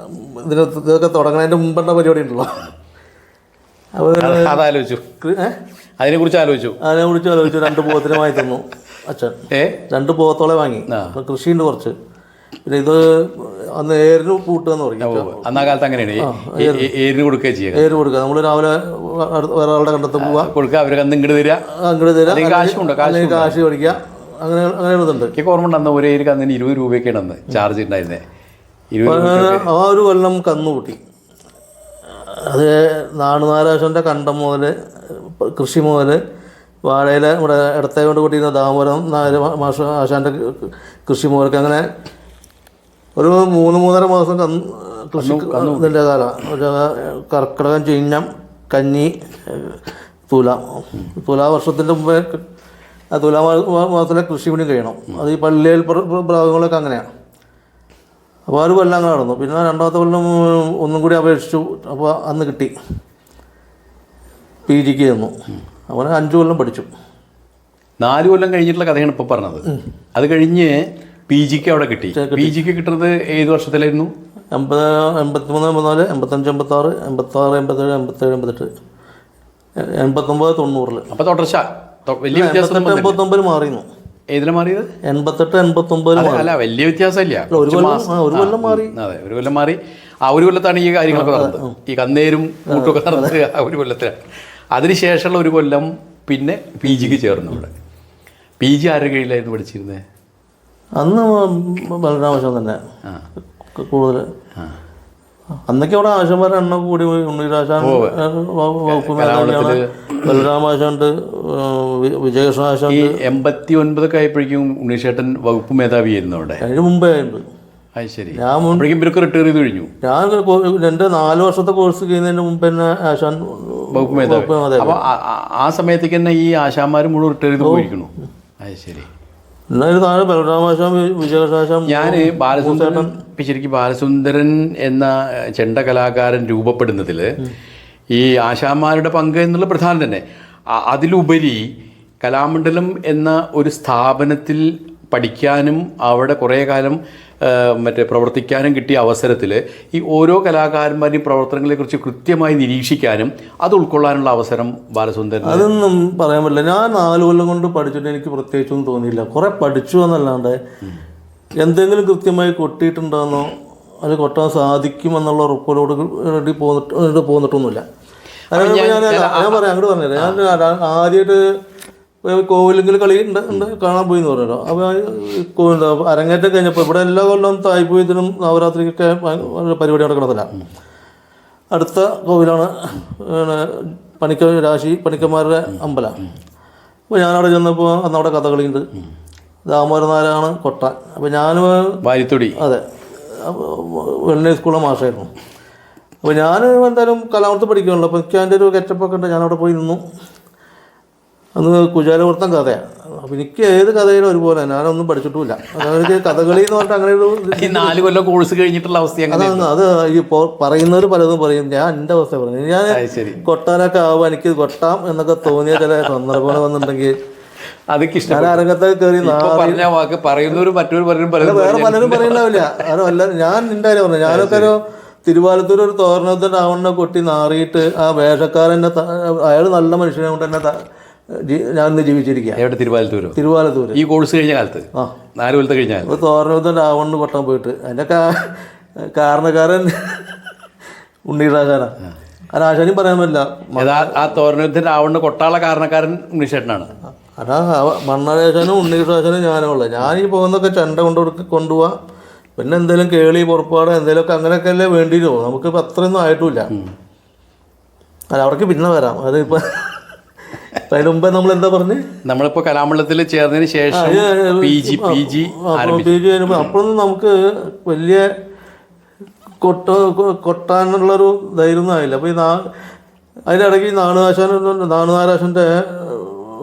ഇതൊക്കെ തുടങ്ങുന്നതിൻ്റെ മുമ്പുള്ള പരിപാടി ഉണ്ടല്ലോ, അതാലോചിച്ചു. അതിനെക്കുറിച്ച് ആലോചിച്ചു. 2 പോത്തിനെ വാങ്ങി തന്നു അച്ഛൻ. 2 പോത്തോളെ വാങ്ങി. കൃഷിയുണ്ട് കുറച്ച്. പിന്നെ ഇത് അന്ന് ഏരിന് കൂട്ടുകയെന്ന് പറയും. അന്നാ കാലത്ത് അങ്ങനെയാണ്, ഏരിന് കൊടുക്കുക ചെയ്യുക. ഏര് കൊടുക്കുക. നമ്മൾ രാവിലെ വേറെ ആളുടെ കണ്ടത്ത് പോവുക, കൊടുക്കുക, അവർക്ക് അന്ന് ഇങ്ങോട്ട് തരിക, കാശ് മേടിക്കുക. അങ്ങനെ ഇതുണ്ട്. ഓർമ്മ ഉണ്ടെന്ന് ഒരു ഏരിക്ക് അന്ന് 20 രൂപയൊക്കെയാണ് അന്ന് ചാർജ് ഉണ്ടായിരുന്നത്. ആ ഒരു കൊല്ലം കന്നുകൂട്ടി. അത് നാരാശൻ്റെ കണ്ടം മുതൽ കൃഷി മുതൽ വാഴയില ഇവിടെ ഇടത്തേ കൊണ്ട് കൂട്ടിയിരുന്ന ദാമോദരം മാഷ ആശാൻ്റെ കൃഷി മുതലൊക്കെ അങ്ങനെ ഒരു 3-3.5 മാസം കൃഷി ഇതിൻ്റെ കാലം. കർക്കിടകം, ചിങ്ങം, കന്നി, തുലാ വർഷത്തിൻ്റെ മുമ്പേ ആ തുലാ മാസത്തിലെ കൃഷി കൂടി കഴിയണം. അത് ഈ പള്ളിയിൽ ഭാഗങ്ങളൊക്കെ അങ്ങനെയാണ്. അപ്പോൾ ആ ഒരു കൊല്ലം അങ്ങനെ നടന്നു. പിന്നെ 2ാമത്തെ കൊല്ലം ഒന്നും കൂടി അപേക്ഷിച്ചു. അപ്പോൾ അന്ന് കിട്ടി, PGക്ക് ചെന്നു. അങ്ങനെ 5 കൊല്ലം പഠിച്ചു. 4 കൊല്ലം കഴിഞ്ഞിട്ടുള്ള കഥയാണ് ഇപ്പോൾ പറഞ്ഞത്. അത് കഴിഞ്ഞ് PGക്ക് അവിടെ കിട്ടി. PGക്ക് കിട്ടുന്നത് ഏത് വർഷത്തിലായിരുന്നു? 83, 84, 85, 86, 87, 88, 89, 90. അപ്പോൾ തുടർച്ച വലിയ വ്യത്യാസം 89 മാറിയിരുന്നു. ഏതിലാണ് മാറിയത്? 88, 89. അല്ല, വലിയ വ്യത്യാസമില്ല. ഒരു കൊല്ലം മാറി. അതെ, ഒരു കൊല്ലം മാറി. ആ ഒരു കൊല്ലത്താണ് ഈ കാര്യങ്ങളൊക്കെ നടന്നത്. ഈ കന്നേരും കൂട്ടൊക്കെ നടന്നത് ആ ഒരു കൊല്ലത്തിലാണ്. അതിനുശേഷമുള്ള ഒരു കൊല്ലം പിന്നെ PGക്ക് ചേർന്നു. ഇവിടെ PG ആരുടെ കീഴിലായിരുന്നു പഠിച്ചിരുന്നത്? അന്ന് ബലരാമേശ്വരം തന്നെ കൂടുതൽ. അന്നൊക്കെ അവിടെ ആശാന്മാരുടെ എണ്ണം കൂടി പോയി. ഉണ്ണിരാശാൻ വകുപ്പ് മേധാവിയാണ്, ബലരാമാശാണ്ട്, വിജയകൃഷ്ണ ആശാൻ. 89 ആയപ്പോഴേക്കും ഉണ്ണീഷേട്ടൻ വകുപ്പ് മേധാവിയായിരുന്നു അവിടെ. അതിന് മുമ്പേ ആയിരുന്നു. അത് ശരി. ഇവരൊക്കെ റിട്ടയർ ചെയ്ത് കഴിഞ്ഞു. ഞാൻ എൻ്റെ 4 വർഷത്തെ കോഴ്സ് ചെയ്യുന്നതിന് മുമ്പ് തന്നെ ആശാൻ വകുപ്പ് മേധാവി. അപ്പോൾ ആ സമയത്തേക്ക് തന്നെ ഈ ആശാന്മാർ മുഴുവൻ റിട്ടയർ ചെയ്ത് പോയിരിക്കുന്നു. അത് ശരി. എന്നാലും താഴെ ബലരാമാശാൻ, വിജയകൃഷ്ണാശാൻ. ഞാൻ ബാലസുന്ദരൻ, ശരിക്കും ബാലസുന്ദരൻ എന്ന ചെണ്ട കലാകാരൻ രൂപപ്പെടുന്നതിൽ ഈ ആശാന്മാരുടെ പങ്ക് എന്നുള്ള പ്രധാനം തന്നെ. അതിലുപരി കലാമണ്ഡലം എന്ന ഒരു സ്ഥാപനത്തിൽ പഠിക്കാനും അവിടെ കുറേ കാലം പ്രവർത്തിക്കാനും കിട്ടിയ അവസരത്തിൽ ഈ ഓരോ കലാകാരന്മാരുടെയും പ്രവർത്തനങ്ങളെക്കുറിച്ച് കൃത്യമായി നിരീക്ഷിക്കാനും അത് ഉൾക്കൊള്ളാനുള്ള അവസരം ബാലസുന്ദരൻ. അതൊന്നും പറയാൻ പറ്റില്ല. ഞാൻ 4 കൊല്ലം കൊണ്ട് പഠിച്ചിട്ട് എനിക്ക് പ്രത്യേകിച്ചൊന്നും തോന്നിയില്ല. കുറേ പഠിച്ചു എന്നല്ലാണ്ട് എന്തെങ്കിലും കൃത്യമായി കൊട്ടിയിട്ടുണ്ടോയെന്നോ അത് കൊട്ടാൻ സാധിക്കുമെന്നുള്ള ഉറപ്പോട് പോന്നിട്ടൊന്നുമില്ല. ഞാൻ പറയാം, അങ്ങോട്ട് പറഞ്ഞില്ല. ഞാൻ ആദ്യമായിട്ട് കോവിലെങ്കിൽ കളി ഉണ്ട് കാണാൻ പോയി എന്ന് പറഞ്ഞല്ലോ. അപ്പോൾ അരങ്ങേറ്റം കഴിഞ്ഞപ്പോൾ ഇവിടെ എല്ലാ കൊല്ലം തായ്പൂയത്തിനും നവരാത്രിക്കൊക്കെ പരിപാടി നടക്കണത്തില്ല. അടുത്ത കോവിലാണ് പണിക്കന്മാരുടെ അമ്പലം. അപ്പോൾ ഞാനവിടെ ചെന്നപ്പോൾ അന്ന് അവിടെ കഥകളിയുണ്ട്. ദാമോദരനാരാണ് കൊട്ടാൻ. അപ്പോൾ ഞാൻ വാരിത്തൊടി, അതെ, വെള്ളി സ്കൂളിലെ മാഷായിരുന്നു. അപ്പോൾ ഞാൻ എന്തായാലും കലാമത്ത് പഠിക്കുകയുള്ളൂ. അപ്പോൾ എനിക്ക് അതിൻ്റെ ഒരു ഗെറ്റപ്പൊക്കെ ഉണ്ട്. ഞാനവിടെ പോയി നിന്നു. അന്ന് കുചാലവൃത്തം കഥയാണ്. അപ്പം എനിക്ക് ഏത് കഥയിലും ഒരുപോലെ, ഞാനൊന്നും പഠിച്ചിട്ടുമില്ല. എനിക്ക് കഥകളി എന്ന് പറഞ്ഞിട്ട് അങ്ങനെ ഒരു 4 കൊല്ലം കോഴ്സ് കഴിഞ്ഞിട്ടുള്ള അവസ്ഥ അതാണ്. അത് ഈ പറയുന്നവർ പലതും പറയും. ഞാൻ എൻ്റെ അവസ്ഥ പറഞ്ഞു. ഞാൻ കൊട്ടാനൊക്കെ ആവുക, എനിക്ക് കൊട്ടാം എന്നൊക്കെ തോന്നിയ ചില സന്ദർഭങ്ങൾ വന്നിട്ടുണ്ടെങ്കിൽ അതൊക്കെ ഞാൻ ഇഷ്ടം. അരങ്ങത്തൊക്കെ കയറി പറഞ്ഞ വാക്ക് പറയുന്നവരും മറ്റൊരു പലരും വേറെ പലരും പറയണ്ടാവില്ല. അതല്ല, ഞാൻ എൻ്റെ കാര്യം പറഞ്ഞു. ഞാനൊക്കെ ഒരു തിരുവാലത്തൂർ ഒരു തോരണത്തിൻ്റെ ആവണ്ണ കൊട്ടി നാറിയിട്ട് ആ വേഷക്കാരൻ്റെ അയാൾ നല്ല മനുഷ്യനെ കൊണ്ട് തന്നെ ഞാൻ ഇന്ന് ജീവിച്ചിരിക്കുക. എവിടെ? തിരുവാലത്തൂർ ഈ കോഴ്സ് കഴിഞ്ഞ കാലത്ത് 4 കൊല്ലത്തെ കഴിഞ്ഞാൽ ഒരു തോരണത്തിൻ്റെ ആവണ്ണ് കൊട്ടാൻ പോയിട്ട് അതിൻ്റെ കാരണക്കാരൻ ഉണ്ണീഷാശാനാ. അത് ആശാനും പറയാൻ പറ്റില്ല. ആ തോരണത്തിന്റെ ആവണ്ണ് കൊട്ടാള കാരണക്കാരൻ ഉണ്ണിച്ചേട്ടനാണ്. അതാ മണ്ണാശാനും ഉണ്ണീഷാശാനും ഞാനുള്ളത്. ഞാൻ ഈ പോകുന്നൊക്കെ ചെണ്ട കൊണ്ടുപോവാം, പിന്നെ എന്തെങ്കിലും കേളി പുറപ്പാട് എന്തെങ്കിലുമൊക്കെ അങ്ങനെയൊക്കെ അല്ലേ വേണ്ടി വരും. നമുക്കിപ്പോൾ അത്രയൊന്നും ആയിട്ടുമില്ല. അല്ല, അവർക്ക് പിന്നെ വരാം. അതിപ്പോൾ അതിന് മുമ്പേ നമ്മൾ എന്താ പറഞ്ഞ്, നമ്മളിപ്പോൾ കലാമണ്ഡലത്തിൽ ചേർന്നതിന് ശേഷം പി ജി കഴിയുമ്പോൾ അപ്പോഴൊന്നും നമുക്ക് വലിയ കൊട്ടാനുള്ളൊരു ധൈര്യമൊന്നും ആയില്ല. അപ്പോൾ അതിനിടയ്ക്ക് നാണുനാരാശൻ്റെ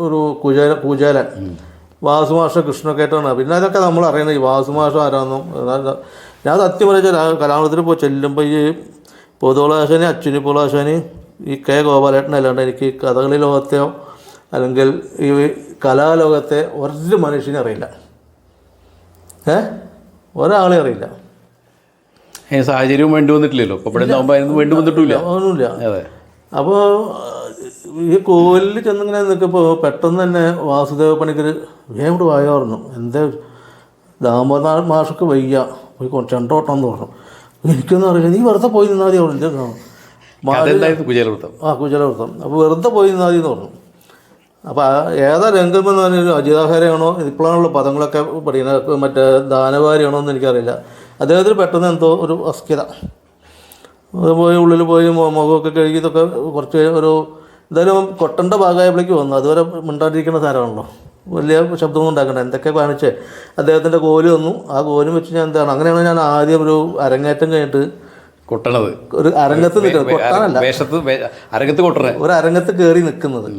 ഒരു പൂജാരൻ വാസുമാഷ കൃഷ്ണക്കേട്ടാണ്. പിന്നെ അതൊക്കെ നമ്മൾ അറിയണത് ഈ വാസുമാഷ ആരാണെന്നും. ഞാൻ സത്യം പറഞ്ഞാൽ കലാമണ്ഡലത്തിൽ പോയി ചെല്ലുമ്പോൾ ഈ പൊതുവളാശാന്, അച്യുനി പൊളാശാന്, ഈ കെ ഗോപാലേട്ടനല്ലാണ്ട് എനിക്ക് കഥകളി ലോകത്തെയോ അല്ലെങ്കിൽ ഈ കലാലോകത്തെ ഒരു മനുഷ്യനെ അറിയില്ല. ഒരാളെ അറിയില്ല. സാഹചര്യവും വേണ്ടി വന്നിട്ടില്ലല്ലോ. വേണ്ടി വന്നിട്ടില്ല, ഒന്നുമില്ല. അപ്പോൾ ഈ കോവിലിൽ ചെന്നിങ്ങനെ നിൽക്കുമ്പോൾ പെട്ടെന്ന് തന്നെ വാസുദേവ പണിക്കർ വേഗം വായോ പറഞ്ഞു, എന്താ ദാമോദർ മാഷക്ക് വയ്യ, പോയി ചെണ്ടോട്ടം എന്ന് പറഞ്ഞു. എനിക്കൊന്നും അറിയില്ല, നീ വെറുതെ പോയി നിന്നാൽ മതി പറഞ്ഞു. കുചേലവൃത്തം. അപ്പോൾ വെറുതെ പോയി നിന്നാൽ മതി എന്ന് പറഞ്ഞു. അപ്പോൾ ഏതാ രംഗം എന്ന് പറഞ്ഞാൽ അജിതാഹാരയാണോ, ഇപ്പോഴാണുള്ള പദങ്ങളൊക്കെ പഠിക്കുന്നത്, മറ്റേ ദാനവാരിയാണോ എന്ന് എനിക്കറിയില്ല. അദ്ദേഹത്തിന് പെട്ടെന്ന് എന്തോ ഒരു അസ്കിത, അത് പോയി ഉള്ളിൽ പോയി മുഖമൊക്കെ കഴുകി ഇതൊക്കെ കുറച്ച് ഒരു എന്തായാലും കൊട്ടൻ്റെ ഭാഗമായപ്പോഴേക്ക് വന്നു. അതുവരെ മിണ്ടാണ്ടിരിക്കുന്ന സാധനമാണല്ലോ, വലിയ ശബ്ദമൊന്നും ഉണ്ടാക്കണ്ട. എന്തൊക്കെ കാണിച്ച് അദ്ദേഹത്തിൻ്റെ കോല് വന്നു. ആ കോലും വെച്ച് ഞാൻ എന്താണ്, അങ്ങനെയാണ് ഞാൻ ആദ്യം ഒരു അരങ്ങേറ്റം കഴിഞ്ഞിട്ട് കൊട്ടണത്, ഒരു അരങ്ങത്ത് നിൽക്കുന്നത്. കൊട്ടാനല്ല, ഒരു അരങ്ങത്ത് കയറി നിൽക്കുന്നത്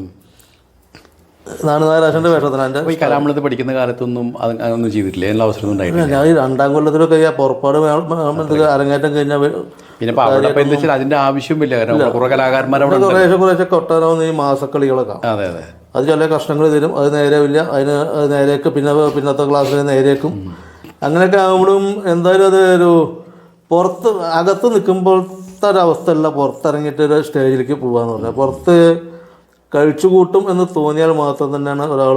നാണുനാരാശൻ്റെ വേഷത്തിനാണ്. ഈ കലാമണ്ഡലത്തിൽ പഠിക്കുന്ന കാലത്തൊന്നും അതൊന്നും ചെയ്തിട്ടില്ല, എല്ലാ അവസരമൊന്നും ഉണ്ടായിട്ടില്ല. ഞാൻ ഈ 2ാം കൊല്ലത്തിലൊക്കെ ഈ പുറപ്പാട് അരങ്ങേറ്റം കഴിഞ്ഞാൽ പിന്നെ അതിന്റെ ആവശ്യമില്ല, കാരണം കുറേ കലാകാരന്മാരവിടെ കുറേശ്ശെ കൊട്ടാനാവുന്ന ഈ മാസക്കളികളൊക്കെ. അതെ അതെ, അത് ചില കഷ്ണങ്ങൾ തരും, അത് നേരെയില്ല, അതിന് അത് നേരേക്ക്, പിന്നത്തെ ക്ലാസ്സിൽ നേരേക്കും. അങ്ങനെയൊക്കെ ആകുമ്പോഴും എന്തായാലും അത് ഒരു പുറത്ത് അകത്ത് നിൽക്കുമ്പോഴത്തെ ഒരവസ്ഥയല്ല പുറത്തിറങ്ങിയിട്ട് ഒരു സ്റ്റേജിലേക്ക് പോകാന്ന് പറഞ്ഞാൽ. പുറത്ത് കഴിച്ചുകൂട്ടും എന്ന് തോന്നിയാൽ മാത്രം തന്നെയാണ് ഒരാൾ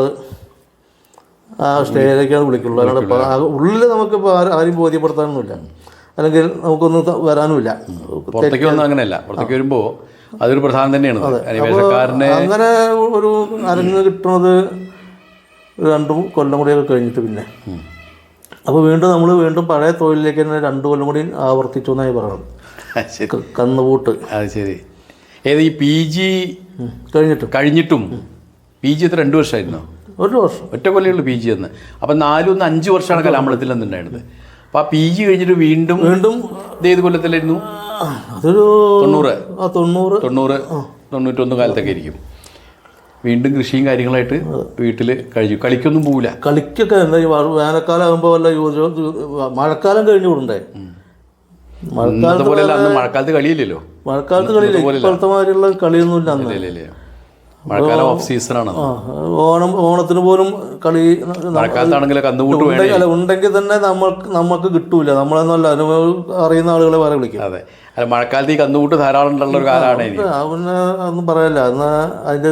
ആ സ്റ്റേജിലേക്കാണ് വിളിക്കുള്ളൂ. അല്ലാണ്ട് ഉള്ളിൽ നമുക്കിപ്പോൾ ആരും ബോധ്യപ്പെടുത്താനൊന്നുമില്ല, അല്ലെങ്കിൽ നമുക്കൊന്നും വരാനുമില്ല. അങ്ങനെയല്ല, പുറത്തേക്ക് വരുമ്പോൾ അതൊരു പ്രധാനം തന്നെയാണ്. അങ്ങനെ ഒരു അരങ്ങ് കിട്ടുന്നത് 2 കൊല്ലം കൂടിയൊക്കെ കഴിഞ്ഞിട്ട് പിന്നെ അപ്പോൾ വീണ്ടും പഴയ തൊഴിലിലേക്ക് തന്നെ 2 കൊല്ലം കൂടി ആവർത്തിച്ചു എന്നായി പറയുന്നത്. കന്നുകൂട്ട്. അത് ശരി. ഏത് ഈ പി ജി കഴിഞ്ഞിട്ടും പി ജി എത്ര 2 വർഷമായിരുന്നോ? 1 വർഷം, ഒറ്റ കൊല്ലമുള്ളൂ പി ജി എന്ന്. അപ്പം 4-5 വർഷമാണ് കലാമണ്ഡലത്തിൽ എന്നുണ്ടായിരുന്നത്. അപ്പം ആ പി ജി കഴിഞ്ഞിട്ട് വീണ്ടും ഏത് കൊല്ലത്തിലായിരുന്നു? അതൊരു 90-91 കാലത്തൊക്കെ ആയിരിക്കും. വീണ്ടും കൃഷിയും കാര്യങ്ങളായിട്ട് വീട്ടിൽ കളിക്കൊന്നും പോവില്ല. കളിക്കൊക്കെ എന്താ ഈ വേനൽക്കാലം ആകുമ്പോൾ വല്ല മഴക്കാലം കഴിഞ്ഞു കൂടണ്ടേ? മഴക്കാലത്ത് കളിയില്ലല്ലോ. മഴക്കാലത്ത് കളിയില്ല, ഇപ്പോഴത്തെ മാതിരിയുള്ള കളിയൊന്നും ഇല്ല. മഴക്കാലം ഓഫ് സീസണാണ്. ഓണത്തിന് പോലും കളി ഉണ്ടെങ്കിൽ തന്നെ നമുക്ക് കിട്ടൂല. നമ്മളെന്നല്ല അനുഭവം അറിയുന്ന ആളുകളെ വേറെ വിളിക്കും. അതെ, അല്ല മഴക്കാലത്ത് ഈ കന്നുകൂട്ട് ധാരാളം ഉള്ള ഒരു കാലമാണ്. പിന്നെ ഒന്നും പറയല്ല, അതിൻ്റെ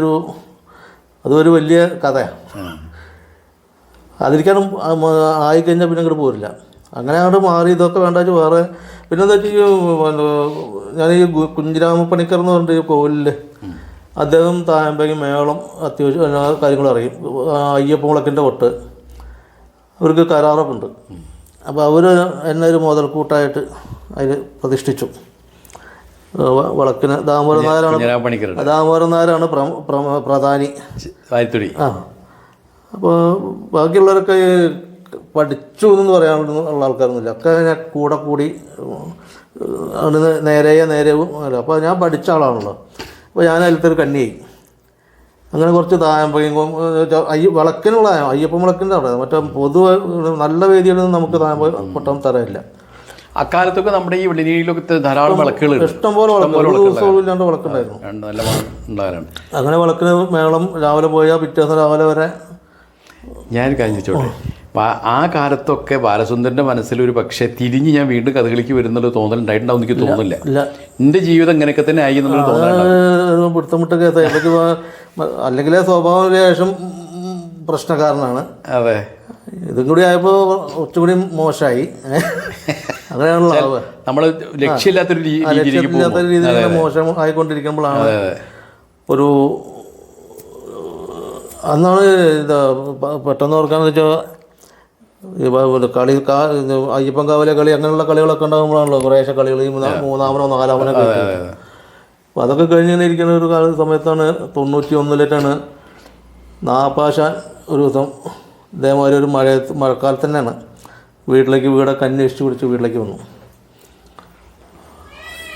അതൊരു വലിയ കഥയാണ്. അതിരിക്കാനും ആയിക്കഴിഞ്ഞാൽ പിന്നെ ഇങ്ങോട്ട് പോരില്ല. അങ്ങനെ അങ്ങോട്ട് മാറി ഇതൊക്കെ വേണ്ട വേറെ. പിന്നെ എന്താ വെച്ചാൽ ഞാൻ ഈ കുഞ്ഞിരാമപ്പണിക്കർ എന്ന് പറഞ്ഞിട്ട് കോവിലിൽ അദ്ദേഹം തായമ്പകി മേളം അത്യാവശ്യം എല്ലാ കാര്യങ്ങളും അറിയും. അയ്യപ്പമുളക്കിൻ്റെ കൊട്ട് അവർക്ക് കരാറൊക്കെ ഉണ്ട്. അപ്പോൾ അവർ എന്നെ ഒരു മുതൽക്കൂട്ടായിട്ട് അതിൽ പ്രതിഷ്ഠിച്ചു. വിളക്കിന് ദാമോദരൻ നായരാണ് പ്രധാനി. ആ, അപ്പോൾ ബാക്കിയുള്ളവരൊക്കെ പഠിച്ചു എന്ന് പറയാനുള്ള ആൾക്കാരൊന്നുമില്ല. ഒക്കെ ഞാൻ കൂടി നേരെയും അല്ല. അപ്പോൾ ഞാൻ പഠിച്ച ആളാണല്ലോ. അപ്പോൾ ഞാൻ അതിലത്തെ ഒരു കന്നിയായി. അങ്ങനെ കുറച്ച് തായമ്പയും വിളക്കിനുള്ള അയ്യപ്പൻ വിളക്കിൻ്റെ അവിടെ മറ്റേ പൊതുവെ നല്ല വേദികളൊന്നും നമുക്ക് തായമ്പ പൊട്ടാൻ തരമില്ല. അക്കാലത്തൊക്കെ നമ്മുടെ ഈ വെള്ളിനീരിലൊക്കെ ധാരാളം വിളക്കുകൾ, ഇഷ്ടംപോലെ ദിവസമില്ലാണ്ട് വിളക്കുണ്ടായിരുന്നു. നല്ല അങ്ങനെ വിളക്കിന് മേളം രാവിലെ പോയാൽ പിറ്റേന്ന് രാവിലെ വരെ ഞാൻ കാണിച്ചോട്ടെ. ആ കാലത്തൊക്കെ ബാലസുന്ദരൻ്റെ മനസ്സിലൊരു പക്ഷേ തിരിഞ്ഞ് ഞാൻ വീണ്ടും കഥകളിക്ക് വരുന്നൊരു തോന്നലുണ്ടായിട്ടുണ്ടാവും എനിക്ക് തോന്നുന്നില്ല. എൻ്റെ ജീവിതം ഇങ്ങനെയൊക്കെ തന്നെ ആയി എന്നുള്ളൊരു തോന്നലുണ്ടാവും. പിടുത്തമിട്ട കേസ് അല്ലെങ്കിൽ സ്വഭാവ ശേഷം പ്രശ്നക്കാരനാണ്. അതെ, ഇതും കൂടി ആയപ്പോൾ കുറച്ചുകൂടി മോശമായി. അങ്ങനെയാണല്ലോ നമ്മൾ ലക്ഷ്യമില്ലാത്തൊരു രീതിയിൽ മോശം ആയിക്കൊണ്ടിരിക്കുമ്പോഴാണ് ഒരു അന്നാണ് പെട്ടെന്ന് ഓർക്കാന്ന് വെച്ചാൽ കളി അയ്യപ്പൻ കാവലെ കളി അങ്ങനെയുള്ള കളികളൊക്കെ ഉണ്ടാകുമ്പോഴാണല്ലോ കുറേശ്ശെ കളികൾ മൂന്നാമനോ നാലാമനോ ഒക്കെ. അപ്പോൾ അതൊക്കെ കഴിഞ്ഞ് ഇരിക്കുന്ന ഒരു സമയത്താണ് 91 നാപ്പാശാൻ ഒരു ദിവസം ഇതേമാതിരി ഒരു മഴക്കാലത്ത് തന്നെയാണ് വീടൊക്കെ അന്വേഷിച്ച് പിടിച്ച് വീട്ടിലേക്ക് വന്നു.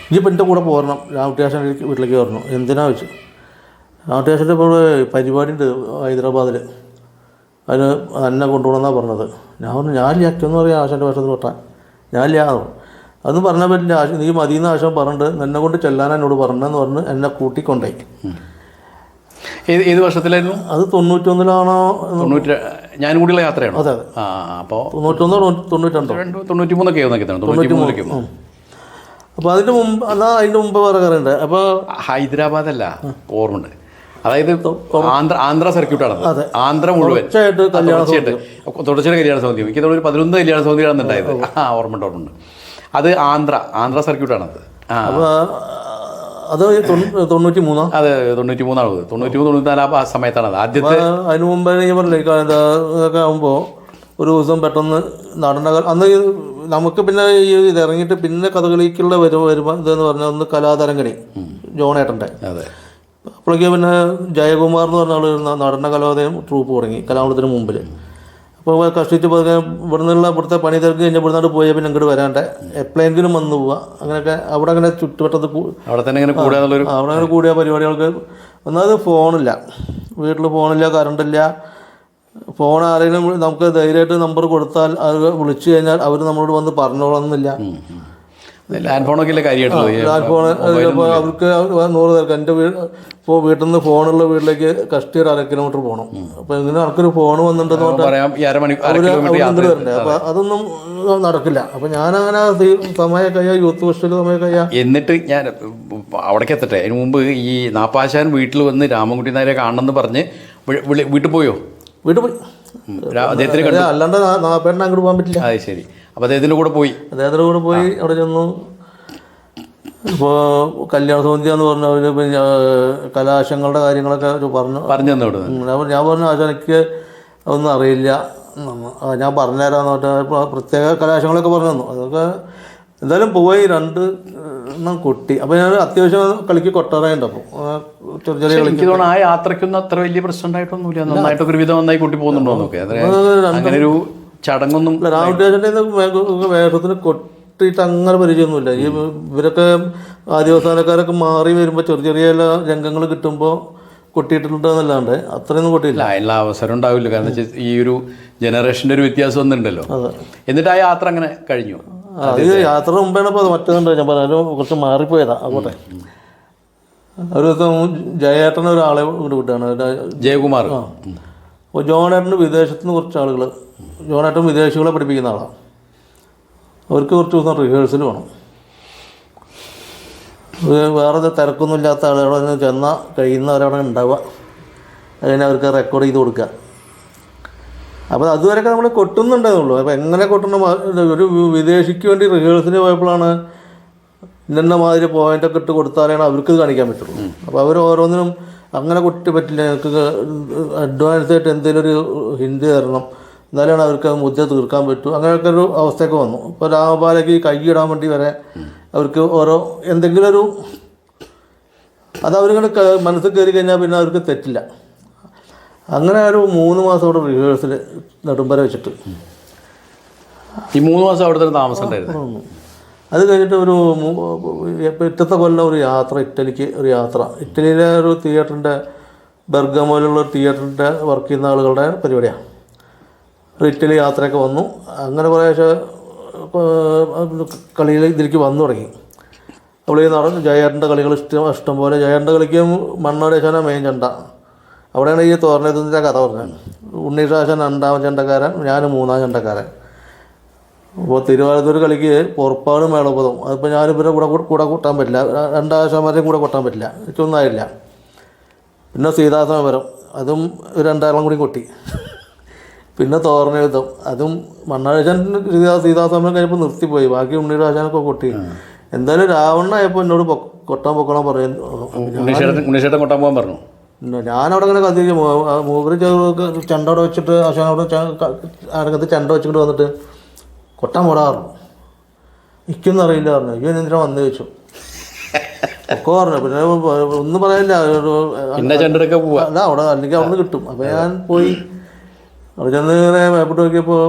ഇനിയിപ്പോൾ എൻ്റെ കൂടെ പോരണം, രാമട്യാശൻ വീട്ടിലേക്ക് വരണം. എന്തിനാ വെച്ചു, രാമട്യാശൻ്റെ ഇപ്പോൾ പരിപാടി ഉണ്ട് ഹൈദരാബാദിൽ, അതിന് എന്നെ കൊണ്ടുപോകണമെന്നാണ് പറഞ്ഞത്. ഞാൻ പറഞ്ഞു ഞാനില്ല, അച്ഛന്ന് പറയാം ആശാൻ്റെ വേഷത്തിൽ തൊട്ടാൻ ഞാനില്ല. അതൊന്നും പറഞ്ഞാൽ പറ്റില്ല, നീ മതിയെന്ന് ആശാൻ പറഞ്ഞിട്ട് എന്നെ കൊണ്ട് ചെല്ലാൻ എന്നോട് പറഞ്ഞെന്ന് പറഞ്ഞ് എന്നെ കൂട്ടിക്കൊണ്ടായി. ഏത് വർഷത്തിലായിരുന്നു അത്? 91 ഞാൻ കൂടിയുള്ള യാത്രയാണ്. അതെ, അപ്പോൾ 91 93 അപ്പോൾ അതിൻ്റെ മുമ്പ് വേറെ കറിയുണ്ട്. അപ്പോൾ ഹൈദരാബാദ് അല്ല, ഓർമ്മയുണ്ട്. അതായത് ആന്ധ്ര സർക്യൂട്ടാണ്, ആന്ധ്ര മുഴുവൻ തുടർച്ചയായിട്ട് കല്യാണ സൗന്ദര്യം. എനിക്ക് തോന്നുന്നു 11 കല്യാണ സൗന്ദര്യമാണ് ഉണ്ടായത്. ഓർമ്മയുണ്ട്. അത് ആന്ധ്ര സർക്യൂട്ടാണത്. അത് 93. അതെ, 93 94 ആ സമയത്താണ് അത് ആദ്യത്തെ. അതിന് മുമ്പ് ഞാൻ പറഞ്ഞില്ലേ ഇതൊക്കെ ആകുമ്പോൾ ഒരു ദിവസം പെട്ടെന്ന് അന്ന് നമുക്ക് പിന്നെ ഈ ഇത് ഇറങ്ങിയിട്ട് പിന്നെ കഥകളിക്കുള്ള വരുമ്പോൾ ഇതെന്ന് പറഞ്ഞാൽ ഒന്ന് കലാതരംഗണി ജോണേട്ടൻ്റെ. അപ്പോഴേക്ക് പിന്നെ ജയകുമാർ എന്ന് പറഞ്ഞ ആൾ നടന കലാലയം ട്രൂപ്പ് തുടങ്ങി കലാമണ്ഡലത്തിന് മുമ്പിൽ. അപ്പോൾ കഷ്ടിച്ച് ഇവിടുത്തെ പണി തിരക്ക് കഴിഞ്ഞാൽ ഇവിടുന്ന് പോയാൽ പിന്നെ ഇങ്ങോട്ട് വരാണ്ട് എപ്പോഴെങ്കിലും വന്നു പോവുക. അങ്ങനെയൊക്കെ അവിടെ അങ്ങനെ ചുറ്റുവട്ടത്ത് അവിടെ അങ്ങനെ കൂടിയ പരിപാടികൾക്ക്. ഒന്നാമത് ഫോണില്ല, വീട്ടിൽ ഫോണില്ല, കറണ്ടില്ല. ഫോൺ ആരെങ്കിലും നമുക്ക് ധൈര്യമായിട്ട് നമ്പർ കൊടുത്താൽ അത് വിളിച്ചു കഴിഞ്ഞാൽ അവർ നമ്മളോട് വന്ന് പറഞ്ഞോളന്നില്ല. ലാൻഡ് ഫോണൊക്കെ ലാൻഡ് ഫോൺ അവർക്ക് 100 പേർക്ക്. എൻ്റെ ഇപ്പോൾ വീട്ടിൽ നിന്ന് ഫോണുള്ള വീട്ടിലേക്ക് കഷ്ടി 1/2 കിലോമീറ്റർ പോകണം. അപ്പോൾ ഇങ്ങനെ ആൾക്കൊരു ഫോൺ വന്നിട്ടുണ്ടെന്ന് പറഞ്ഞാൽ വരണ്ടേ. അപ്പോൾ അതൊന്നും നടക്കില്ല. അപ്പോൾ ഞാനങ്ങനെ സമയം കഴിയാ യൂത്ത് ഫെസ്റ്റിവൽ സമയം കഴിയാ. എന്നിട്ട് ഞാൻ അവിടേക്ക് എത്തട്ടെ, അതിന് മുമ്പ് ഈ നാപ്പാശാൻ വീട്ടിൽ വന്ന് രാമൻകുട്ടി നായരെ കാണണമെന്ന് പറഞ്ഞ് വീട്ടിൽ പോയോ? വീട്ടിൽ പോയി. അദ്ദേഹത്തിന് അല്ലാണ്ട് നാപ്പേട്ടനെ അങ്ങോട്ട് പോകാൻ പറ്റില്ല. അത് ശരി. അപ്പോൾ അദ്ദേഹത്തിൻ്റെ കൂടെ പോയി അവിടെ ചെന്നു. ഇപ്പോൾ കല്യാണ സൗന്ദര്യം എന്ന് പറഞ്ഞ അവർ പിന്നെ കലാശങ്ങളുടെ കാര്യങ്ങളൊക്കെ പറഞ്ഞു തന്നോട്. ഞാൻ പറഞ്ഞു ആശാ എനിക്ക് അതൊന്നും അറിയില്ല, ഞാൻ പറഞ്ഞുതരാമെന്ന് പറഞ്ഞാൽ പ്രത്യേക കലാശങ്ങളൊക്കെ പറഞ്ഞു തന്നു. അതൊക്കെ എന്തായാലും പോയി 2 എണ്ണം കൊട്ടി. അപ്പോൾ ഞാൻ അത്യാവശ്യം കളിക്ക് കൊട്ടാറുണ്ട്. അപ്പോൾ ചെറിയ കളിക്ക് ആ യാത്രയ്ക്കൊന്നും അത്ര വലിയ പ്രശ്നം ഉണ്ടായിട്ടൊന്നുമില്ല. നന്നായിട്ടൊക്കെ ഒരു വിധം നന്നായി കൂട്ടി പോകുന്നുണ്ടോ നോക്കെ. അങ്ങനെ ഒരു ചടങ്ങൊന്നും രാമട്യാശൻ്റെ വേഷത്തിന് കൊട്ടിയിട്ട് അങ്ങനെ പരിചയമൊന്നുമില്ല. ഈ ഇവരൊക്കെ ആദിവാസാനക്കാരൊക്കെ മാറി വരുമ്പോൾ ചെറിയ രംഗങ്ങൾ കിട്ടുമ്പോൾ കൊട്ടിയിട്ടുണ്ടെന്നല്ലാണ്ട് അത്രയൊന്നും കൊട്ടിയില്ല. അതിനുള്ള അവസരം ഉണ്ടാവില്ല. കാരണം ഈ ഒരു ജനറേഷൻ്റെ ഒരു വ്യത്യാസം ഒന്നുണ്ടല്ലോ. എന്നിട്ട് ആ യാത്ര അങ്ങനെ കഴിഞ്ഞു. അത് യാത്ര മുമ്പാണ്. ഇപ്പോൾ മറ്റേതുണ്ട്, ഞാൻ പറയാം കുറച്ച് മാറിപ്പോയതാ. അങ്ങോട്ടെ ഒരു ദിവസം ജയേട്ടൻ ഒരാളെ ഇവിടെ വിട്ടാണ്, ജയകുമാർ. അപ്പോൾ ജോണേട്ടന് വിദേശത്ത് നിന്ന് കുറച്ച് ആളുകൾ, ജോണേട്ടൻ വിദേശികളെ പഠിപ്പിക്കുന്ന ആളാണ്. അവർക്ക് കുറച്ച് ദിവസം റിഹേഴ്സൽ വേണം. വേറെ തിരക്കൊന്നും ഇല്ലാത്ത ആളുകളെ ചെന്നാൽ കഴിയുന്നവരവിടെ ഉണ്ടാവുക, അതിന് അവർക്ക് റെക്കോർഡ് ചെയ്ത് കൊടുക്കുക. അപ്പോൾ അതുവരെയൊക്കെ നമ്മൾ കൊട്ടുന്നുണ്ടായിരുന്നുള്ളൂ. അപ്പോൾ എങ്ങനെ കൊട്ടണം, ഒരു വിദേശിക്ക് വേണ്ടി റിഹേഴ്സലിന് പോയപ്പോഴാണ് ഇന്ന മാതിരി പോയിൻ്റൊക്കെ ഇട്ട് കൊടുത്താലാണ് അവർക്ക് കാണിക്കാൻ പറ്റുള്ളൂ. അപ്പോൾ അവർ ഓരോന്നിനും അങ്ങനെ കൊട്ടി പറ്റില്ല, ഞങ്ങൾക്ക് അഡ്വാൻസ് ആയിട്ട് എന്തെങ്കിലും ഒരു ഹിന്ദി തരണം, എന്നാലാണ് അവർക്ക് മുദ്ര തീർക്കാൻ പറ്റൂ. അങ്ങനെയൊക്കെ ഒരു അവസ്ഥയൊക്കെ വന്നു. ഇപ്പോൾ രാമപാലയ്ക്ക് കൈയിടാൻ വേണ്ടി വരെ അവർക്ക് ഓരോ എന്തെങ്കിലും ഒരു അതവരിങ്ങനെ മനസ്സിൽ കയറി കഴിഞ്ഞാൽ പിന്നെ അവർക്ക് തെറ്റില്ല. അങ്ങനെ ഒരു 3 മാസം അവിടെ റിഹേഴ്സൽ നെടുമ്പര വെച്ചിട്ട് ഈ 3 മാസം അവിടെ തന്നെ താമസം ഉണ്ടായിരുന്നു. അത് കഴിഞ്ഞിട്ട് ഒരു പിറ്റത്തെ കൊല്ലം ഒരു യാത്ര, ഇറ്റലിക്ക് ഒരു യാത്ര. ഇറ്റലിയിലെ ഒരു തിയേറ്ററിൻ്റെ ബെർഗമോയിലുള്ള തിയേറ്ററിൻ്റെ വർക്ക് ചെയ്യുന്ന ആളുകളുടെ പരിപാടിയാണ്. ഒരു ഇറ്റലി യാത്രയൊക്കെ വന്നു. അങ്ങനെ കുറേശ്ശെ കളിയിൽ ഇതിലേക്ക് വന്നു തുടങ്ങി. അപ്പോൾ ഈ ജയേട്ടൻ്റെ കളികൾ ഇഷ്ടം പോലെ. ജയേട്ടൻ്റെ കളിക്ക് മണ്ണാടേശാന മെയിൻ ചെണ്ട. അവിടെയാണ് ഈ തോരണത്തിൻ്റെ കഥ പറഞ്ഞത്. ഉണ്ണീഷാശൻ 2ാം ചെണ്ടക്കാരൻ, ഞാൻ 3ാം ചെണ്ടക്കാരൻ. അപ്പോൾ തിരുവാതിര കളിക്ക് പുറപ്പാട് മേളപദം, അതിപ്പോൾ ഞാനിവരെ കൂടെ കൂട്ടാൻ പറ്റില്ല, 2 ആശാന്മാരെയും കൂടെ കൊട്ടാൻ പറ്റില്ല, എനിക്കൊന്നായില്ല. പിന്നെ സീതാസമരം, അതും 2 കൂടി കൊട്ടി. പിന്നെ തോരണ യുദ്ധം, അതും മണ്ണാഴ്ചൻ സീതാസമരം കഴിഞ്ഞപ്പോൾ നിർത്തിപ്പോയി, ബാക്കി ഉണ്ണീഷാശാനൊക്കെ കൊട്ടി. എന്തായാലും രാവണനായപ്പോൾ എന്നോട് കൊട്ടാൻ പൊക്കണം പറയുന്നു. ഉണ്ണീഷേട്ടൻ കൊട്ടാൻ പോകാൻ പറഞ്ഞു. ഞാനവിടെ ഇങ്ങനെ കത്തിരിക്കും, മൂപ്പര് ചെണ്ട അവിടെ വെച്ചിട്ട് ആശാനവിടെ അരങ്ങത്ത് ചെണ്ട വെച്ചിട്ട് വന്നിട്ട് കൊട്ടാൻ പോടാറുണ്ട്. എനിക്കൊന്നും അറിയില്ല പറഞ്ഞു. അയ്യോ എന്തിനാ വന്നു ചോദിച്ചു ഒക്കെ പറഞ്ഞു. പിന്നെ ഒന്നും പറയാനില്ല, അല്ല അവിടെ അല്ലെങ്കിൽ അവിടെ നിന്ന് കിട്ടും. അപ്പോൾ ഞാൻ പോയി അവിടെ ചെന്ന് ഇങ്ങനെ മേപ്പിട്ട് നോക്കിയപ്പോൾ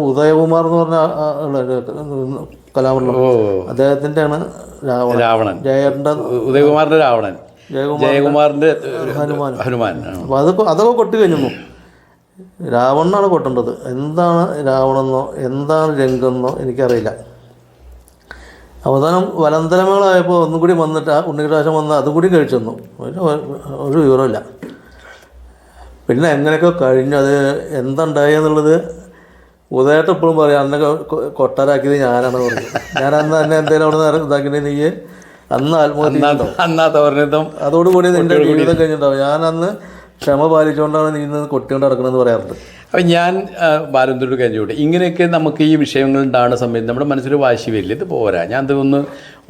ഉദയകുമാർ എന്ന് പറഞ്ഞ കലാമണ്ഡലം, അദ്ദേഹത്തിൻ്റെ ആണ് രാവണൻ. ജയേട്ടൻ്റെ ഉദയകുമാറിന്റെ രാവണൻ, ജയകുമാറിന്റെ ഹനുമാൻ. അപ്പോൾ അതൊക്കെ കൊട്ടി കഴിഞ്ഞു. രാവണനാണ് കൊട്ടേണ്ടത്. എന്താണ് രാവണെന്നോ എന്താണ് രംഗമെന്നോ എനിക്കറിയില്ല. അവസാനം വലന്തരമേളായപ്പോൾ ഒന്നും കൂടി വന്നിട്ട് ആ ഉണ്ണികടാശം വന്ന് അതും കൂടി കഴിച്ചു തന്നു. ഒരു വിവരമില്ല. പിന്നെ എങ്ങനെയൊക്കെ കഴിഞ്ഞു, അത് എന്തുണ്ടായി എന്നുള്ളത് ഉദയായിട്ട് എപ്പോഴും പറയാം. അന്നെ കൊട്ടാരാക്കിയത് ഞാനാണ് പറഞ്ഞു. ഞാൻ അന്ന് തന്നെ എന്തെങ്കിലും അവിടെ നിന്ന് ഇതാക്കിയിട്ട് നീ അന്ന് ആത്മഹത്യ, അതോടുകൂടി നിൻ്റെ ജീവിതം കഴിഞ്ഞിട്ടുണ്ടാവും. ഞാൻ അന്ന് ക്ഷമ പാലിച്ചുകൊണ്ടാണ് നീ ഇന്ന് കൊട്ടിക്കൊണ്ട് നടക്കണമെന്ന് പറയാറുണ്ട്. അപ്പം ഞാൻ ബാലചന്ദ്രനോട് കഴിഞ്ഞോട്ടെ, ഇങ്ങനെയൊക്കെ നമുക്ക് ഈ വിഷയങ്ങൾ ഉണ്ടാകുന്ന സമയത്ത് നമ്മുടെ മനസ്സിൽ വാശി വരില്ല, ഇത് പോരാ, ഞാൻ ഇത്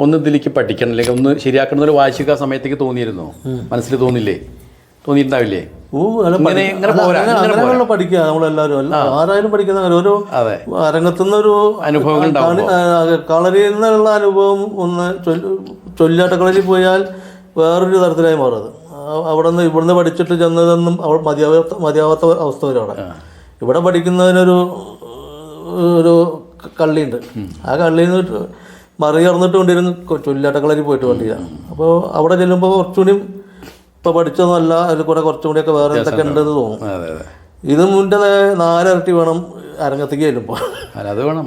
ഒന്ന് ഇതിലേക്ക് പഠിക്കണം അല്ലെങ്കിൽ ഒന്ന് ശരിയാക്കണം എന്നൊരു വാശിക്ക് ആ സമയത്തേക്ക് തോന്നിയിരുന്നോ? മനസ്സിൽ തോന്നിയിട്ടുണ്ടാവില്ലേ? അങ്ങനെയുള്ള പഠിക്കുക നമ്മളെല്ലാവരും, അല്ല ആരായാലും പഠിക്കുന്ന ഓരോ അരങ്ങത്തുനിന്ന് ഒരു അനുഭവങ്ങൾ, കളരിയിൽ നിന്നുള്ള അനുഭവം ഒന്ന് ചൊല്ലാട്ട കളരിയിൽ പോയാൽ വേറൊരു തരത്തിലായി മാറുന്നത്. അവിടെ നിന്ന് ഇവിടുന്ന് പഠിച്ചിട്ട് ചെന്നതൊന്നും അവിടെ മതിയാവാത്ത അവസ്ഥ വരും. ഇവിടെ പഠിക്കുന്നതിനൊരു കള്ളിയുണ്ട്. ആ കള്ളിയിൽ നിന്ന് മറികടന്നിട്ട് കൊണ്ടിരുന്ന് ചൊല്ലാട്ടക്കളരി പോയിട്ട് വേണ്ടിയില്ല. അപ്പോൾ അവിടെ ചെല്ലുമ്പോൾ കുറച്ചുകൂടി ഇപ്പോൾ പഠിച്ചതൊന്നുമല്ല, അതിൽ കുറച്ചും കൂടിയൊക്കെ വേറെ എന്തൊക്കെ ഉണ്ടെന്ന് തോന്നും. ഇത് മുന്നേ 4 ഇരട്ടി വേണം അരങ്ങത്തേക്ക് ചെല്ലുമ്പോൾ.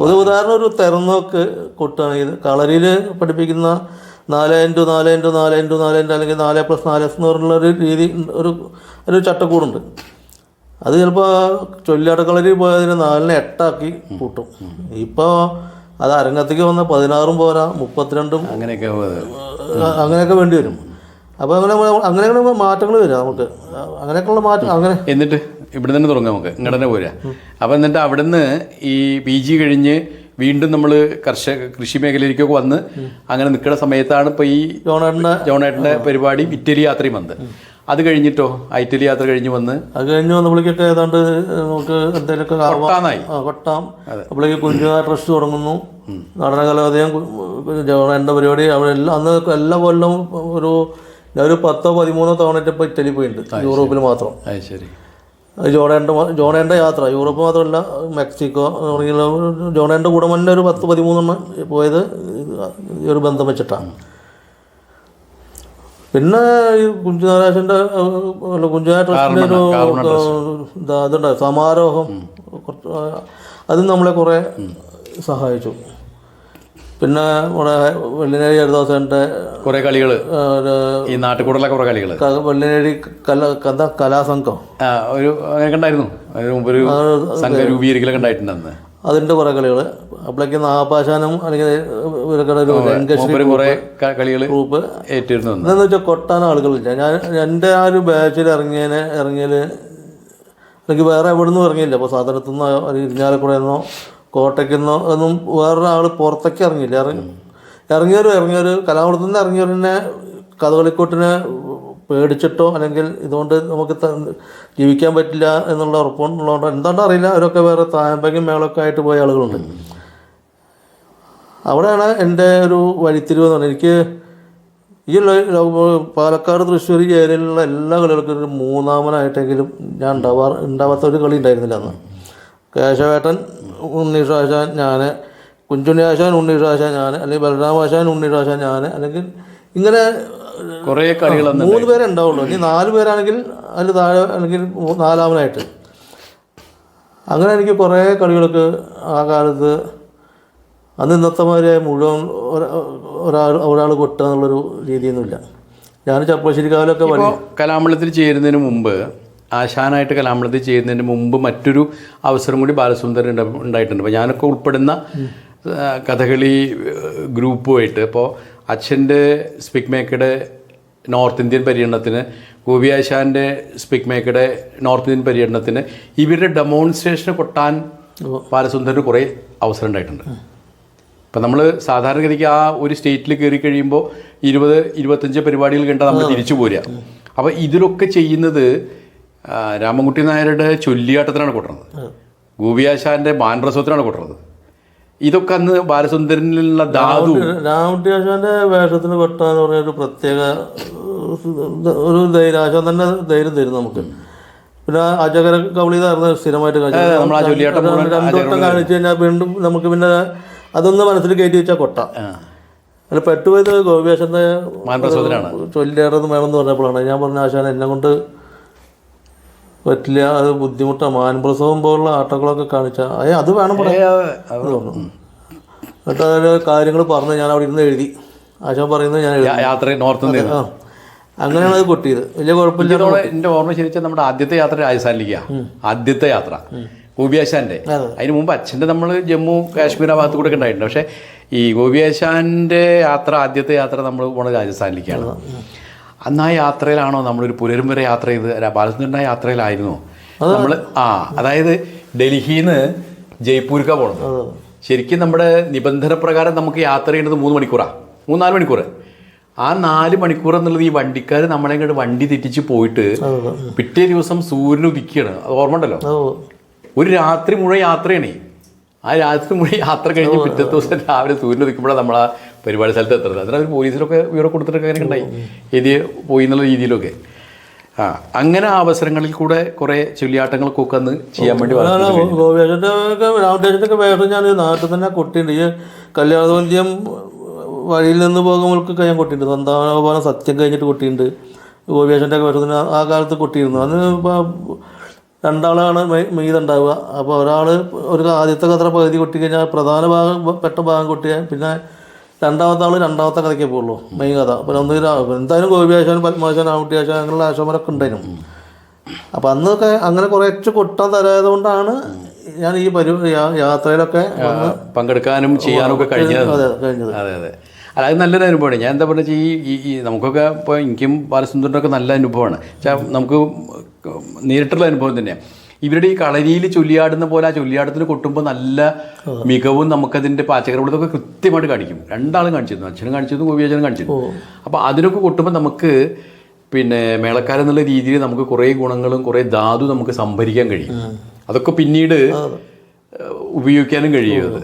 ഒരു ഉദാഹരണം, ഒരു തെരഞ്ഞോക്ക് കൊട്ടാണെങ്കിൽ കളരിയിൽ പഠിപ്പിക്കുന്ന 4x4x4x4 അല്ലെങ്കിൽ 4+4 എന്ന് പറഞ്ഞുള്ളൊരു രീതി, ഒരു ചട്ടക്കൂടുണ്ട്. അത് ചിലപ്പോൾ ചൊല്ലാട്ടക്കളരി പോയതിന് 4നെ 8 കൂട്ടും. ഇപ്പോൾ അത് അരങ്ങത്തേക്ക് വന്ന 16 പോരാ, 32 അങ്ങനെയൊക്കെ വേണ്ടി വരും. അപ്പോൾ അങ്ങനെയുള്ള മാറ്റങ്ങൾ വരും നമുക്ക്. അങ്ങനെയൊക്കെയുള്ള മാറ്റം അങ്ങനെ. എന്നിട്ട് ഇവിടെ തന്നെ തുടങ്ങാം, നമുക്ക് ഇങ്ങോട്ട് തന്നെ പോരാ. അപ്പോൾ എന്നിട്ട് അവിടെ നിന്ന് ഈ PG കഴിഞ്ഞ് വീണ്ടും നമ്മൾ കൃഷി മേഖലയിലേക്കൊക്കെ വന്ന് അങ്ങനെ നിൽക്കുന്ന സമയത്താണ് ഇപ്പോൾ ഈ ജോണേട്ടൻ്റെ പരിപാടി ഇറ്റലി യാത്രയും വന്നത്. അത് കഴിഞ്ഞിട്ടോ, ഇറ്റലി യാത്ര കഴിഞ്ഞ് അത് കഴിഞ്ഞ് വന്നപ്പോഴേക്കൊക്കെ ഏതാണ്ട് നമുക്ക് എന്തെങ്കിലുമൊക്കെ കൊട്ടാം. അപ്പോഴേക്ക് കുഞ്ചുനാ ട്രസ്റ്റ് തുടങ്ങുന്നു, നടന കലാലയം, ജോണേട്ടൻ്റെ പരിപാടി. അവിടെ അന്ന് എല്ലാ കൊല്ലവും ഒരു 10-13 തവണ ഇപ്പോൾ ഇറ്റലി പോയിട്ടുണ്ട്, യൂറോപ്പിൽ മാത്രം. ശരി. ജോണേൻ്റെ യാത്ര യൂറോപ്പ് മാത്രമല്ല, മെക്സിക്കോ തുടങ്ങിയുള്ള ജോണേൻ്റെ കൂടെ തന്നെ ഒരു 10-13 പോയത് ഈ ഒരു ബന്ധം വെച്ചിട്ടാണ്. പിന്നെ ഈ കുഞ്ചുനാരാശൻ്റെ കുഞ്ചുനാ ട്രസ്റ്റിൻ്റെ ഒരു ഇതുണ്ട്, സമാരോഹം, അതും നമ്മളെ കുറേ സഹായിച്ചു. പിന്നെ ഇവിടെ വെള്ളിനേഴി ഹരിദാസൻ്റെ കുറേ കളികൾ, ഈ നാട്ടുകൂടുള്ള കുറേ കളികൾ, വെള്ളിനേഴി കലാസംഘം ഒരു അങ്ങനെ ഉണ്ടായിരുന്നു, ഒരു സംഘ രൂപീകരിക്കലൊക്കെ ഉണ്ടായിട്ടുണ്ടെന്ന്. അതിൻ്റെ കുറേ കളികൾ. അപ്പോഴേക്ക് നാഗപാശാനം അല്ലെങ്കിൽ ഗ്രൂപ്പ് ഏറ്റിരുന്നു. എന്താണെന്ന് വെച്ചാൽ കൊട്ടാൻ ആളുകളില്ല. എൻ്റെ ആ ഒരു ബാച്ചിൽ ഇറങ്ങിയതിൽ അല്ലെങ്കിൽ വേറെ എവിടെ നിന്നും ഇറങ്ങിയില്ല. അപ്പോൾ സാധനത്തുനിന്നോ ഇരിഞ്ഞാലക്കുടയെന്നോ കോട്ടയ്ക്കെന്നോ ഒന്നും വേറൊരാൾ പുറത്തേക്ക് ഇറങ്ങിയില്ല. ഇറങ്ങിയൊരു കലാമണ്ഡലത്തിൽ നിന്ന് ഇറങ്ങിയവരെന്നെ കഥകളിക്കോട്ടിനെ പേടിച്ചിട്ടോ അല്ലെങ്കിൽ ഇതുകൊണ്ട് നമുക്ക് ജീവിക്കാൻ പറ്റില്ല എന്നുള്ള ഉറപ്പുള്ളതുകൊണ്ടോ എന്താണ്ടോ അറിയില്ല, അവരൊക്കെ വേറെ തായമ്പകം മേളൊക്കെ ആയിട്ട് പോയ ആളുകളുണ്ട്. അവിടെയാണ് എൻ്റെ ഒരു വഴിത്തിരിവ് എന്ന് പറഞ്ഞാൽ, എനിക്ക് ഈ പാലക്കാട് തൃശ്ശൂർ ഏരിയയിലുള്ള എല്ലാ കളികൾക്കും ഒരു മൂന്നാമനായിട്ടെങ്കിലും ഞാൻ ഉണ്ടാവാത്ത ഒരു കളി ഉണ്ടായിരുന്നില്ല അന്ന്. കേശവേട്ടൻ, ഉണ്ണീഷാശാൻ, ഞാൻ, കുഞ്ചുണ്ണിയാശാൻ, ഉണ്ണീഷാശാൻ, ഞാൻ, അല്ലെങ്കിൽ ബലരാമാശാൻ, ഉണ്ണീഷാശാൻ, ഞാൻ, അല്ലെങ്കിൽ ഇങ്ങനെ കുറേ കളികൾ 3 പേരെ ഉണ്ടാവുള്ളൂ. ഇനി 4 പേരാണെങ്കിൽ അതിൽ താഴെ അല്ലെങ്കിൽ 4ാമനായിട്ട്. അങ്ങനെ എനിക്ക് കുറേ കളികൾക്ക് ആ കാലത്ത് അന്ന് ഇന്നത്തെ മാതിരി മുഴുവൻ ഒരാൾ കൊട്ടുക എന്നുള്ളൊരു രീതിയൊന്നുമില്ല. ഞാൻ ചെറുപ്പശ്ശേരി കാവിലൊക്കെ ഇപ്പോൾ കലാമണ്ഡലത്തിൽ ചേരുന്നതിന് മുമ്പ്, ആശാനായിട്ട് കലാമണ്ഡലത്തിൽ ചെയ്യുന്നതിന് മുമ്പ് മറ്റൊരു അവസരം കൂടി ബാലസുന്ദരൻ ഉണ്ടായിട്ടുണ്ട്. അപ്പോൾ ഞാനൊക്കെ ഉൾപ്പെടുന്ന കഥകളി ഗ്രൂപ്പുമായിട്ട് ഇപ്പോൾ അച്ഛൻ്റെ സ്പിക് മേക്കയുടെ നോർത്ത് ഇന്ത്യൻ പര്യടനത്തിന്, ഗോപി ആശാൻ്റെ സ്പിക് മേക്കയുടെ നോർത്ത് ഇന്ത്യൻ പര്യടനത്തിന് ഇവരുടെ ഡെമോൺസ്ട്രേഷന് കൊട്ടാൻ ബാലസുന്ദരന് കുറേ അവസരം ഉണ്ടായിട്ടുണ്ട്. ഇപ്പം നമ്മൾ സാധാരണഗതിക്ക് ആ ഒരു സ്റ്റേറ്റിൽ കയറി കഴിയുമ്പോൾ 20-25 പരിപാടികൾ കണ്ടാൽ നമ്മൾ തിരിച്ചു പോരുക. അപ്പോൾ ഇതിലൊക്കെ ചെയ്യുന്നത് രാമൻകുട്ടി നായരുടെ ചൊല്ലിയാട്ടത്തിനാണ് കൊട്ടുന്നത്, ഗോപിയാശാൻ്റെ മാൻരസത്തിനാണ് കൊട്ടുന്നത്. ഇതൊക്കെ അന്ന് ബാലസുന്ദരനിലുള്ള ധാതു. രാമൻകുട്ടി ആശാൻ്റെ വേഷത്തിന് കൊട്ടാന്ന് പറഞ്ഞ ഒരു പ്രത്യേക ഒരു ധൈര്യം, ആശാൻ തന്നെ ധൈര്യം തരും നമുക്ക്. പിന്നെ അജകര കവളിതായിരുന്നു സ്ഥിരമായിട്ട് രണ്ടു വട്ടം കാണിച്ചു കഴിഞ്ഞാൽ വീണ്ടും നമുക്ക് പിന്നെ അതൊന്ന് മനസ്സിൽ കയറ്റി വെച്ചാൽ കൊട്ട. അല്ല പെട്ടുപോയത് ഗോപിയാശാൻ്റെ ചൊല്ലിയാട്ടൊന്നും വേണമെന്ന് പറഞ്ഞപ്പോഴാണ് ഞാൻ പറഞ്ഞ ആശാൻ എന്നെ കൊണ്ട് പറ്റില്ല, അത് ബുദ്ധിമുട്ടാണ്, മാൻപ്രസവം പോലുള്ള ആട്ടങ്ങളൊക്കെ കാണിച്ചാൽ അത് വേണം പറഞ്ഞു. എന്നിട്ട് അതിൽ കാര്യങ്ങൾ പറഞ്ഞ് ഞാൻ അവിടെ ഇരുന്ന് എഴുതി, ആശാൻ പറയുന്നത് ഞാൻ എഴുതി. യാത്ര നോർത്ത് ഇന്ത്യ അങ്ങനെയാണ് അത് കൊട്ടിയത്. വലിയ കുഴപ്പമില്ല. എൻ്റെ ഓർമ്മ ശരിച്ചാൽ നമ്മുടെ ആദ്യത്തെ യാത്ര രാജസ്ഥാനിലേക്കാണ്. ആദ്യത്തെ യാത്ര ഗോപിയാശാൻ്റെ. അതിന് മുമ്പ് അച്ഛൻ്റെ നമ്മൾ ജമ്മു കാശ്മീർ ആ ഭാഗത്ത് കൂടെ ഒക്കെ ഉണ്ടായിട്ടുണ്ട്. പക്ഷേ ഈ ഗോപിയാശാൻ്റെ യാത്ര, ആദ്യത്തെ യാത്ര നമ്മൾ പോണത് രാജസ്ഥാനിലേക്കാണ്. അന്ന് ആ യാത്രയിലാണോ നമ്മളൊരു പുലരും വരെ യാത്ര ചെയ്ത് ബാലസുന്ദരൻ്റെ ആ യാത്രയിലായിരുന്നു നമ്മൾ. അതായത് ഡൽഹിയിൽ നിന്ന് ജയ്പൂർക്കാണ് പോണത്. ശരിക്കും നമ്മുടെ നിബന്ധന പ്രകാരം നമുക്ക് യാത്ര ചെയ്യേണ്ടത് 3 മണിക്കൂറാണ്, 3-4 മണിക്കൂർ. ആ 4 മണിക്കൂർ എന്നുള്ളത് ഈ വണ്ടിക്കാർ നമ്മളെ ഇങ്ങോട്ട് വണ്ടി തെറ്റിച്ച് പോയിട്ട് പിറ്റേ ദിവസം സൂര്യൻ ഉദിക്കുകയാണ്. അത് ഓർമ്മ ഉണ്ടല്ലോ. ഒരു രാത്രി മുഴുവൻ യാത്രയാണ്. ആ രാത്രി മുഴുവൻ യാത്ര കഴിഞ്ഞ് പിറ്റേ ദിവസം രാവിലെ സൂര്യൻ ഉദിക്കുമ്പോഴാണ് നമ്മൾ ആ പരിപാടി സ്ഥലത്ത് എത്തുന്നത്. അതിനവർ പോലീസിലൊക്കെ വിവരം കൊടുത്തിട്ടൊക്കെ അങ്ങനെ ഉണ്ടായി, എഴുതി പോയി എന്നുള്ള രീതിയിലൊക്കെ. അങ്ങനെ ആ അവസരങ്ങളിൽ കൂടെ കുറേ ചൊല്ലിയാട്ടങ്ങൾക്കൊക്കെ അന്ന് ചെയ്യാൻ വേണ്ടി ഗോപിയാശാൻ്റെ രാമദേശൻ്റെ ഒക്കെ വേഷം ഞാൻ നാട്ടിൽ തന്നെ കൊട്ടിയുണ്ട്. ഈ കല്യാണോദ്യം വഴിയിൽ നിന്ന് പോകുമ്പോഴൊക്കെ ഞാൻ കൊട്ടിയിട്ടുണ്ട്. സന്താനോപാനം സത്യം കഴിഞ്ഞിട്ട് കൊട്ടിയിട്ടുണ്ട്. ഗോപിയാശാൻ്റെ ഒക്കെ വേഷത്തിന് ആ കാലത്ത് കൊട്ടിയിരുന്നു. അന്ന് ഇപ്പോൾ 2 ആളാണ് മീതുണ്ടാവുക. അപ്പോൾ ഒരാൾ ഒരു ആദ്യത്തെ കഥ പകുതി കൊട്ടി കഴിഞ്ഞാൽ പ്രധാന ഭാഗം പെട്ട ഭാഗം കൊട്ടിയാൽ പിന്നെ രണ്ടാമത്തെ ആൾ രണ്ടാമത്തെ കഥയ്ക്കേ പോകുള്ളൂ, മെയിൻ കഥ. അപ്പോൾ എന്തായാലും ഗോപിയാശാൻ, പത്മാശാൻ, രാമൻകുട്ടി ആശാൻ അങ്ങനെയുള്ള ആശാന്മാരൊക്കെ ഉണ്ടായിരുന്നു. അപ്പോൾ അന്നൊക്കെ അങ്ങനെ കുറച്ച് കൊട്ടാൻ തരായത് കൊണ്ടാണ് ഞാൻ ഈ യാത്രയിലൊക്കെ പങ്കെടുക്കാനും ചെയ്യാനും ഒക്കെ കഴിഞ്ഞത്. അതെ അതെ, അല്ല അത് നല്ലൊരു അനുഭവമാണ്. ഞാൻ എന്താ പറയുക, ഈ നമുക്കൊക്കെ ഇപ്പോൾ എനിക്കും ബാലസുന്ദരനൊക്കെ നല്ല അനുഭവമാണ്. നമുക്ക് നേരിട്ടുള്ള അനുഭവം തന്നെയാണ്. ഇവരുടെ ഈ കളരിയിൽ ചൊല്ലിയാടുന്ന പോലെ ആ ചൊല്ലിയാട്ടത്തിന് കൊട്ടുമ്പോൾ നല്ല മികവും നമുക്കതിൻ്റെ പാചകരങ്ങളൊക്കെ കൃത്യമായിട്ട് കാണിക്കും. 2 ആളും കാണിച്ചിരുന്നു, അച്ഛനും കാണിച്ചിരുന്നു, ഗോപിയാച്ചനും കാണിച്ചിരുന്നു. അപ്പോൾ അതിനൊക്കെ കൊട്ടുമ്പോൾ നമുക്ക് പിന്നെ മേളക്കാരെന്നുള്ള രീതിയിൽ നമുക്ക് കുറേ ഗുണങ്ങളും കുറേ ധാതു നമുക്ക് സംഭരിക്കാൻ കഴിയും. അതൊക്കെ പിന്നീട് ഉപയോഗിക്കാനും കഴിയും. അത്